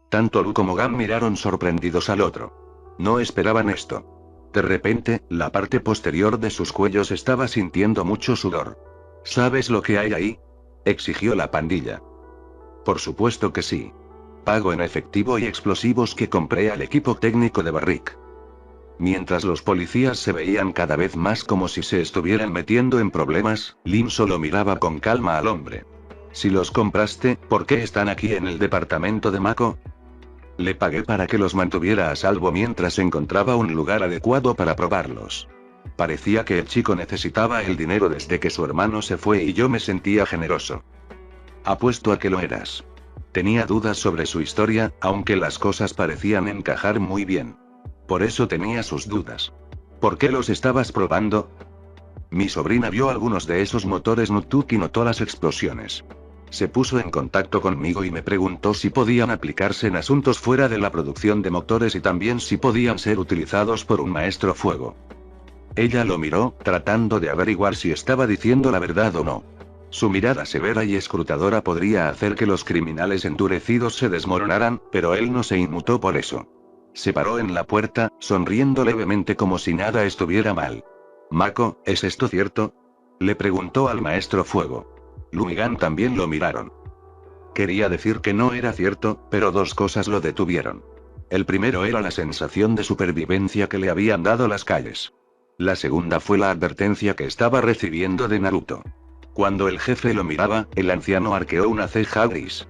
Tanto Lu como Gan miraron sorprendidos al otro. No esperaban esto. De repente, la parte posterior de sus cuellos estaba sintiendo mucho sudor. ¿Sabes lo que hay ahí? Exigió la pandilla. Por supuesto que sí. Pago en efectivo y explosivos que compré al equipo técnico de Barrick. Mientras los policías se veían cada vez más como si se estuvieran metiendo en problemas, Lin solo miraba con calma al hombre. Si los compraste, ¿por qué están aquí en el departamento de Mako? Le pagué para que los mantuviera a salvo mientras encontraba un lugar adecuado para probarlos. Parecía que el chico necesitaba el dinero desde que su hermano se fue y yo me sentía generoso. Apuesto a que lo eras. Tenía dudas sobre su historia, aunque las cosas parecían encajar muy bien. Por eso tenía sus dudas. ¿Por qué los estabas probando? Mi sobrina vio algunos de esos motores Nutuk y notó las explosiones. Se puso en contacto conmigo y me preguntó si podían aplicarse en asuntos fuera de la producción de motores y también si podían ser utilizados por un maestro fuego. Ella lo miró, tratando de averiguar si estaba diciendo la verdad o no. Su mirada severa y escrutadora podría hacer que los criminales endurecidos se desmoronaran, pero él no se inmutó por eso. Se paró en la puerta, sonriendo levemente como si nada estuviera mal. Mako, ¿es esto cierto? Le preguntó al maestro fuego. Lu y Gan también lo miraron. Quería decir que no era cierto, pero dos cosas lo detuvieron. El primero era la sensación de supervivencia que le habían dado las calles. La segunda fue la advertencia que estaba recibiendo de Naruto. Cuando el jefe lo miraba, el anciano arqueó una ceja gris.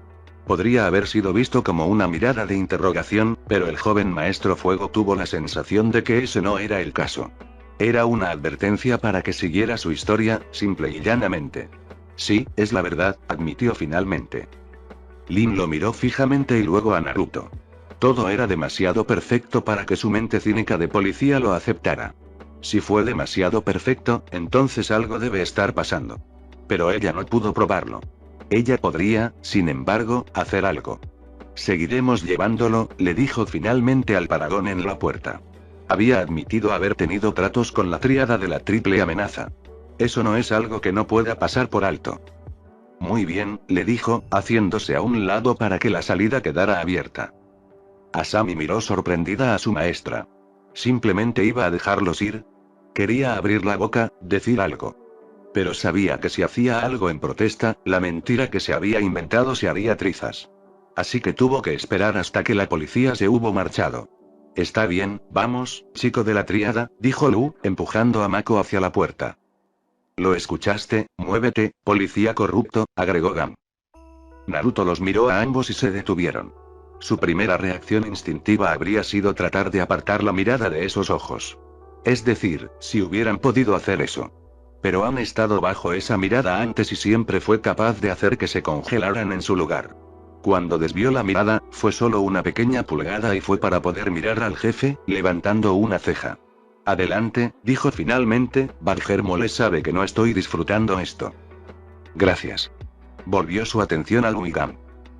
Podría haber sido visto como una mirada de interrogación, pero el joven maestro fuego tuvo la sensación de que ese no era el caso. Era una advertencia para que siguiera su historia, simple y llanamente. Sí, es la verdad, admitió finalmente. Lin lo miró fijamente y luego a Naruto. Todo era demasiado perfecto para que su mente cínica de policía lo aceptara. Si fue demasiado perfecto, entonces algo debe estar pasando. Pero ella no pudo probarlo. Ella podría, sin embargo, hacer algo. Seguiremos llevándolo, le dijo finalmente al Paragón en la puerta. Había admitido haber tenido tratos con la tríada de la triple amenaza. Eso no es algo que no pueda pasar por alto. Muy bien, le dijo, haciéndose a un lado para que la salida quedara abierta. Asami miró sorprendida a su maestra. ¿Simplemente iba a dejarlos ir? Quería abrir la boca, decir algo. Pero sabía que si hacía algo en protesta, la mentira que se había inventado se haría trizas. Así que tuvo que esperar hasta que la policía se hubo marchado. Está bien, vamos, chico de la tríada, dijo Lu, empujando a Mako hacia la puerta. Lo escuchaste, muévete, policía corrupto, agregó Gam. Naruto los miró a ambos y se detuvieron. Su primera reacción instintiva habría sido tratar de apartar la mirada de esos ojos. Es decir, si hubieran podido hacer eso. Pero han estado bajo esa mirada antes y siempre fue capaz de hacer que se congelaran en su lugar. Cuando desvió la mirada, fue solo una pequeña pulgada y fue para poder mirar al jefe, levantando una ceja. Adelante, dijo finalmente, Badger le sabe que no estoy disfrutando esto. Gracias. Volvió su atención al Wigam.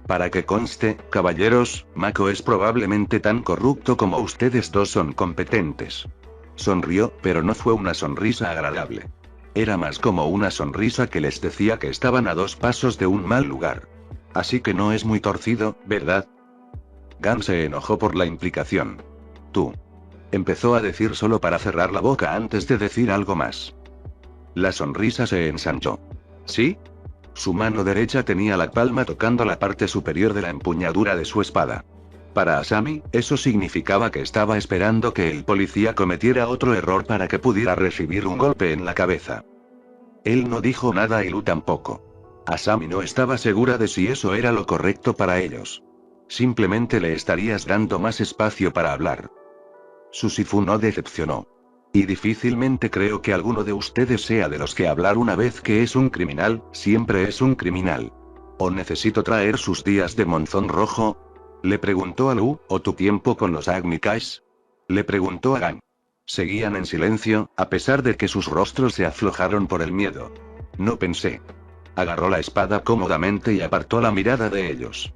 Para que conste, caballeros, Mako es probablemente tan corrupto como ustedes dos son competentes. Sonrió, pero no fue una sonrisa agradable. Era más como una sonrisa que les decía que estaban a 2 pasos de un mal lugar. Así que no es muy torcido, ¿verdad? Gam se enojó por la implicación. Tú. Empezó a decir solo para cerrar la boca antes de decir algo más. La sonrisa se ensanchó. ¿Sí? Su mano derecha tenía la palma tocando la parte superior de la empuñadura de su espada. Para Asami, eso significaba que estaba esperando que el policía cometiera otro error para que pudiera recibir un golpe en la cabeza. Él no dijo nada y Lu tampoco. Asami no estaba segura de si eso era lo correcto para ellos. Simplemente le estarías dando más espacio para hablar. Su Sifu no decepcionó. Y difícilmente creo que alguno de ustedes sea de los que hablar una vez que es un criminal, siempre es un criminal. ¿O necesito traer sus días de monzón rojo? Le preguntó a Lu, ¿o tu tiempo con los Agni Kais? Le preguntó a Gang. Seguían en silencio, a pesar de que sus rostros se aflojaron por el miedo. No pensé. Agarró la espada cómodamente y apartó la mirada de ellos.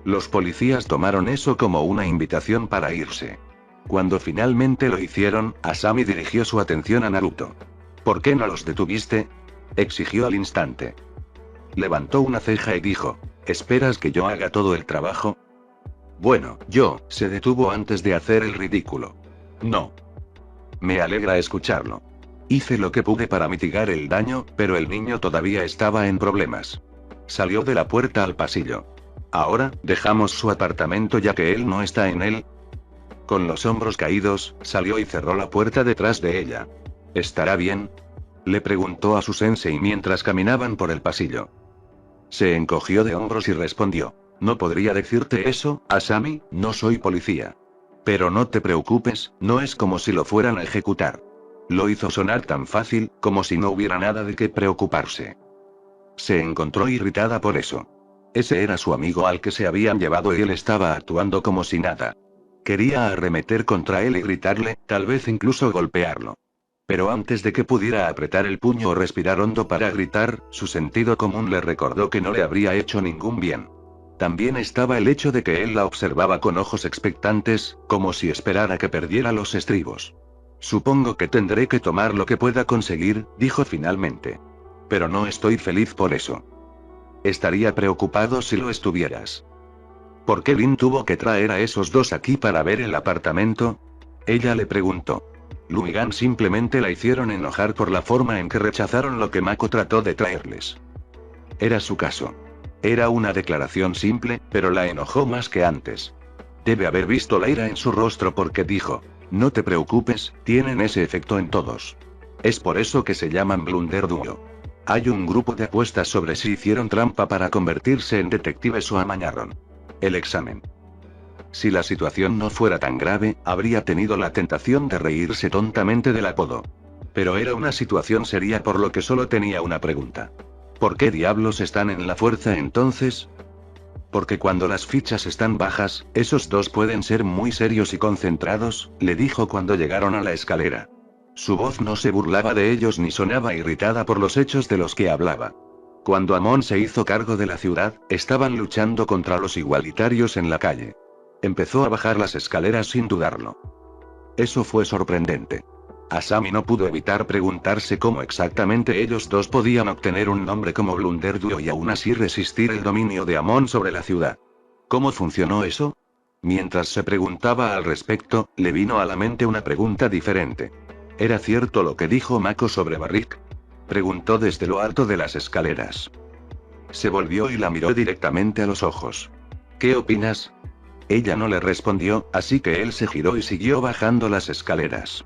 Los policías tomaron eso como una invitación para irse. Cuando finalmente lo hicieron, Asami dirigió su atención a Naruto. ¿Por qué no los detuviste? Exigió al instante. Levantó una ceja y dijo, ¿esperas que yo haga todo el trabajo? Bueno, se detuvo antes de hacer el ridículo. No. Me alegra escucharlo. Hice lo que pude para mitigar el daño, pero el niño todavía estaba en problemas. Salió de la puerta al pasillo. Ahora, dejamos su apartamento ya que él no está en él. Con los hombros caídos, salió y cerró la puerta detrás de ella. ¿Estará bien? Le preguntó a su sensei mientras caminaban por el pasillo. Se encogió de hombros y respondió. No podría decirte eso, Asami, no soy policía. Pero no te preocupes, no es como si lo fueran a ejecutar. Lo hizo sonar tan fácil, como si no hubiera nada de qué preocuparse. Se encontró irritada por eso. Ese era su amigo al que se habían llevado y él estaba actuando como si nada. Quería arremeter contra él y gritarle, tal vez incluso golpearlo. Pero antes de que pudiera apretar el puño o respirar hondo para gritar, su sentido común le recordó que no le habría hecho ningún bien. También estaba el hecho de que él la observaba con ojos expectantes, como si esperara que perdiera los estribos. Supongo que tendré que tomar lo que pueda conseguir, dijo finalmente. Pero no estoy feliz por eso. Estaría preocupado si lo estuvieras. ¿Por qué Lin tuvo que traer a esos dos aquí para ver el apartamento? Ella le preguntó. Lu y Gan simplemente la hicieron enojar por la forma en que rechazaron lo que Mako trató de traerles. Era su caso. Era una declaración simple, pero la enojó más que antes. Debe haber visto la ira en su rostro porque dijo, no te preocupes, tienen ese efecto en todos. Es por eso que se llaman Blunder Duo. Hay un grupo de apuestas sobre si hicieron trampa para convertirse en detectives o amañaron el examen. Si la situación no fuera tan grave, habría tenido la tentación de reírse tontamente del apodo. Pero era una situación seria por lo que solo tenía una pregunta. ¿Por qué diablos están en la fuerza entonces? Porque cuando las fichas están bajas, esos dos pueden ser muy serios y concentrados, le dijo cuando llegaron a la escalera. Su voz no se burlaba de ellos ni sonaba irritada por los hechos de los que hablaba. Cuando Amon se hizo cargo de la ciudad, estaban luchando contra los igualitarios en la calle. Empezó a bajar las escaleras sin dudarlo. Eso fue sorprendente. Asami no pudo evitar preguntarse cómo exactamente ellos dos podían obtener un nombre como Blunder Duo y aún así resistir el dominio de Amon sobre la ciudad. ¿Cómo funcionó eso? Mientras se preguntaba al respecto, le vino a la mente una pregunta diferente. ¿Era cierto lo que dijo Mako sobre Barrick? Preguntó desde lo alto de las escaleras. Se volvió y la miró directamente a los ojos. ¿Qué opinas? Ella no le respondió, así que él se giró y siguió bajando las escaleras.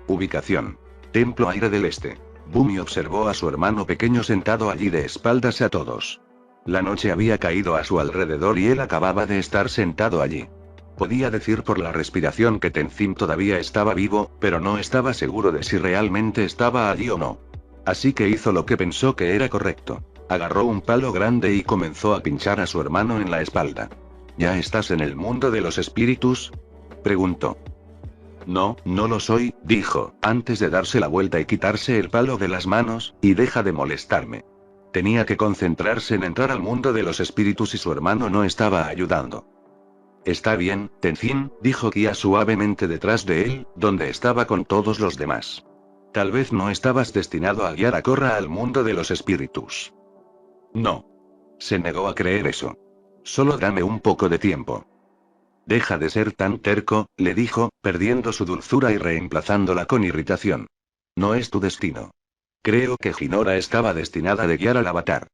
Ubicación. Templo Aire del Este. Bumi observó a su hermano pequeño sentado allí de espaldas a todos. La noche había caído a su alrededor y él acababa de estar sentado allí. Podía decir por la respiración que Tenzin todavía estaba vivo, pero no estaba seguro de si realmente estaba allí o no. Así que hizo lo que pensó que era correcto. Agarró un palo grande y comenzó a pinchar a su hermano en la espalda. ¿Ya estás en el mundo de los espíritus? Preguntó. No, no lo soy, dijo, antes de darse la vuelta y quitarse el palo de las manos, y deja de molestarme. Tenía que concentrarse en entrar al mundo de los espíritus y su hermano no estaba ayudando. Está bien, Tenzin, dijo Kia suavemente detrás de él, donde estaba con todos los demás. Tal vez no estabas destinado a guiar a Korra al mundo de los espíritus. No. Se negó a creer eso. Solo dame un poco de tiempo. Deja de ser tan terco, le dijo, perdiendo su dulzura y reemplazándola con irritación. No es tu destino. Creo que Hinora estaba destinada a guiar al avatar.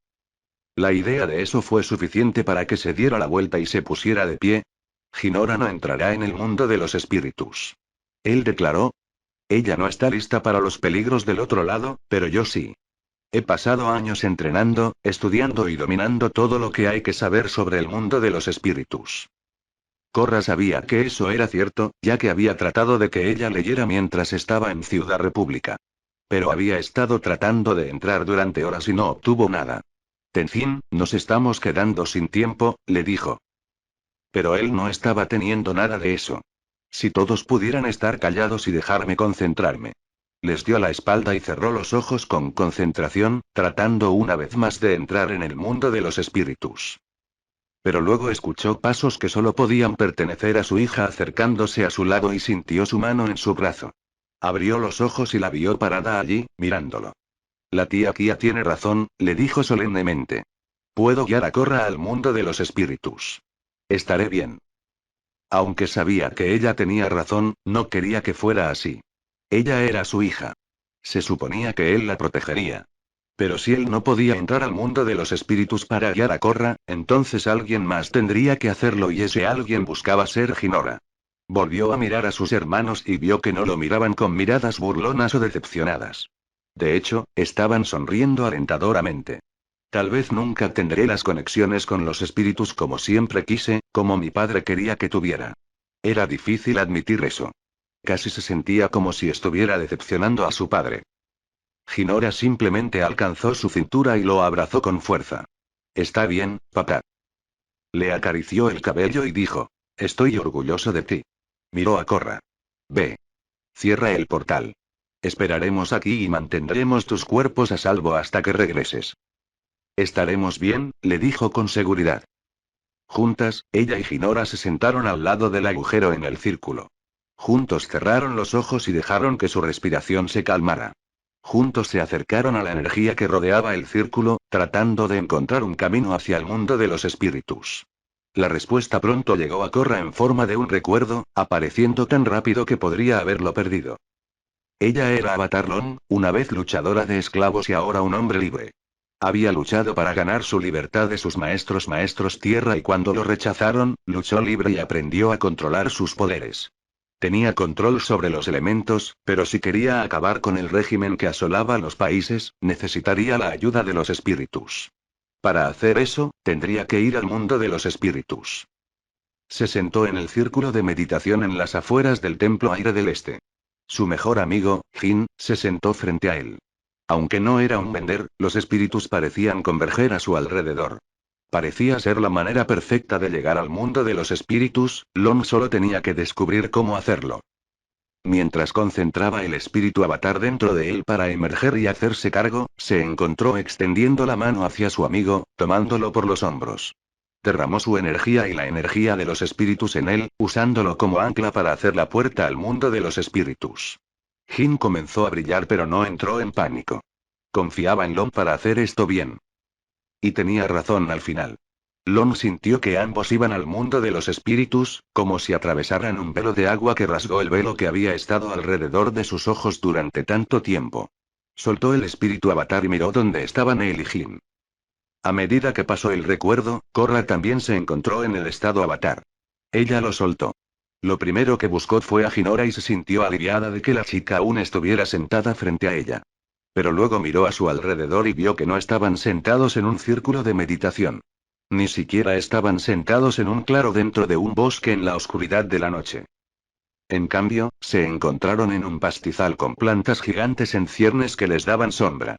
La idea de eso fue suficiente para que se diera la vuelta y se pusiera de pie. Hinora no entrará en el mundo de los espíritus. Él declaró. Ella no está lista para los peligros del otro lado, pero yo sí. He pasado años entrenando, estudiando y dominando todo lo que hay que saber sobre el mundo de los espíritus. Korra sabía que eso era cierto, ya que había tratado de que ella leyera mientras estaba en Ciudad República. Pero había estado tratando de entrar durante horas y no obtuvo nada. Tenzin, nos estamos quedando sin tiempo, le dijo. Pero él no estaba teniendo nada de eso. Si todos pudieran estar callados y dejarme concentrarme. Les dio la espalda y cerró los ojos con concentración, tratando una vez más de entrar en el mundo de los espíritus. Pero luego escuchó pasos que solo podían pertenecer a su hija acercándose a su lado y sintió su mano en su brazo. Abrió los ojos y la vio parada allí, mirándolo. La tía Kia tiene razón, le dijo solemnemente. Puedo guiar a Korra al mundo de los espíritus. Estaré bien. Aunque sabía que ella tenía razón, no quería que fuera así. Ella era su hija. Se suponía que él la protegería. Pero si él no podía entrar al mundo de los espíritus para guiar a Korra, entonces alguien más tendría que hacerlo y ese alguien buscaba ser Hinora. Volvió a mirar a sus hermanos y vio que no lo miraban con miradas burlonas o decepcionadas. De hecho, estaban sonriendo alentadoramente. Tal vez nunca tendré las conexiones con los espíritus como siempre quise, como mi padre quería que tuviera. Era difícil admitir eso. Casi se sentía como si estuviera decepcionando a su padre. Hinora simplemente alcanzó su cintura y lo abrazó con fuerza. Está bien, papá. Le acarició el cabello y dijo. Estoy orgulloso de ti. Miró a Korra. Ve. Cierra el portal. Esperaremos aquí y mantendremos tus cuerpos a salvo hasta que regreses. Estaremos bien, le dijo con seguridad. Juntas, ella y Hinora se sentaron al lado del agujero en el círculo. Juntos cerraron los ojos y dejaron que su respiración se calmara. Juntos se acercaron a la energía que rodeaba el círculo, tratando de encontrar un camino hacia el mundo de los espíritus. La respuesta pronto llegó a Korra en forma de un recuerdo, apareciendo tan rápido que podría haberlo perdido. Ella era Avatar Long, una vez luchadora de esclavos y ahora un hombre libre. Había luchado para ganar su libertad de sus maestros tierra y cuando lo rechazaron, luchó libre y aprendió a controlar sus poderes. Tenía control sobre los elementos, pero si quería acabar con el régimen que asolaba los países, necesitaría la ayuda de los espíritus. Para hacer eso, tendría que ir al mundo de los espíritus. Se sentó en el círculo de meditación en las afueras del Templo Aire del Este. Su mejor amigo, Jin, se sentó frente a él. Aunque no era un vender, los espíritus parecían converger a su alrededor. Parecía ser la manera perfecta de llegar al mundo de los espíritus, Long solo tenía que descubrir cómo hacerlo. Mientras concentraba el espíritu avatar dentro de él para emerger y hacerse cargo, se encontró extendiendo la mano hacia su amigo, tomándolo por los hombros. Derramó su energía y la energía de los espíritus en él, usándolo como ancla para hacer la puerta al mundo de los espíritus. Jin comenzó a brillar pero no entró en pánico. Confiaba en Long para hacer esto bien. Y tenía razón al final. Long sintió que ambos iban al mundo de los espíritus, como si atravesaran un velo de agua que rasgó el velo que había estado alrededor de sus ojos durante tanto tiempo. Soltó el espíritu avatar y miró dónde estaban él y Jin. A medida que pasó el recuerdo, Korra también se encontró en el estado avatar. Ella lo soltó. Lo primero que buscó fue a Hinora y se sintió aliviada de que la chica aún estuviera sentada frente a ella. Pero luego miró a su alrededor y vio que no estaban sentados en un círculo de meditación. Ni siquiera estaban sentados en un claro dentro de un bosque en la oscuridad de la noche. En cambio, se encontraron en un pastizal con plantas gigantes en ciernes que les daban sombra.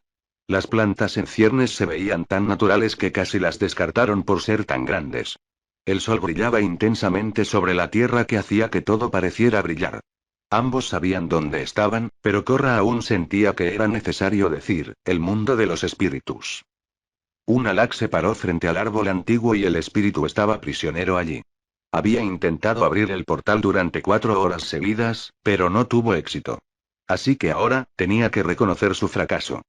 Las plantas en ciernes se veían tan naturales que casi las descartaron por ser tan grandes. El sol brillaba intensamente sobre la tierra que hacía que todo pareciera brillar. Ambos sabían dónde estaban, pero Korra aún sentía que era necesario decir, el mundo de los espíritus. Un alak se paró frente al árbol antiguo y el espíritu estaba prisionero allí. Había intentado abrir el portal durante 4 horas seguidas, pero no tuvo éxito. Así que ahora, tenía que reconocer su fracaso.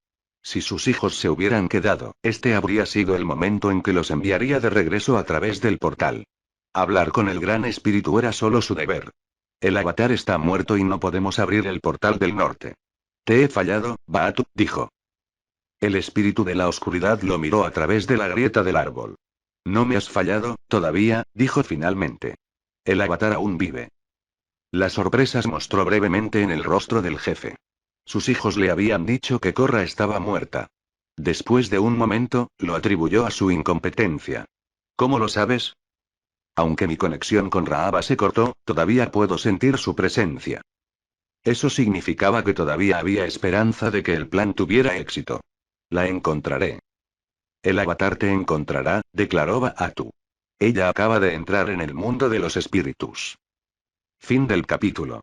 Si sus hijos se hubieran quedado, este habría sido el momento en que los enviaría de regreso a través del portal. Hablar con el gran espíritu era solo su deber. El avatar está muerto y no podemos abrir el portal del norte. Te he fallado, Baatu, dijo. El espíritu de la oscuridad lo miró a través de la grieta del árbol. No me has fallado, todavía, dijo finalmente. El avatar aún vive. La sorpresa se mostró brevemente en el rostro del jefe. Sus hijos le habían dicho que Korra estaba muerta. Después de un momento, lo atribuyó a su incompetencia. ¿Cómo lo sabes? Aunque mi conexión con Raaba se cortó, todavía puedo sentir su presencia. Eso significaba que todavía había esperanza de que el plan tuviera éxito. La encontraré. El avatar te encontrará, declaró Baatu. Ella acaba de entrar en el mundo de los espíritus. Fin del capítulo.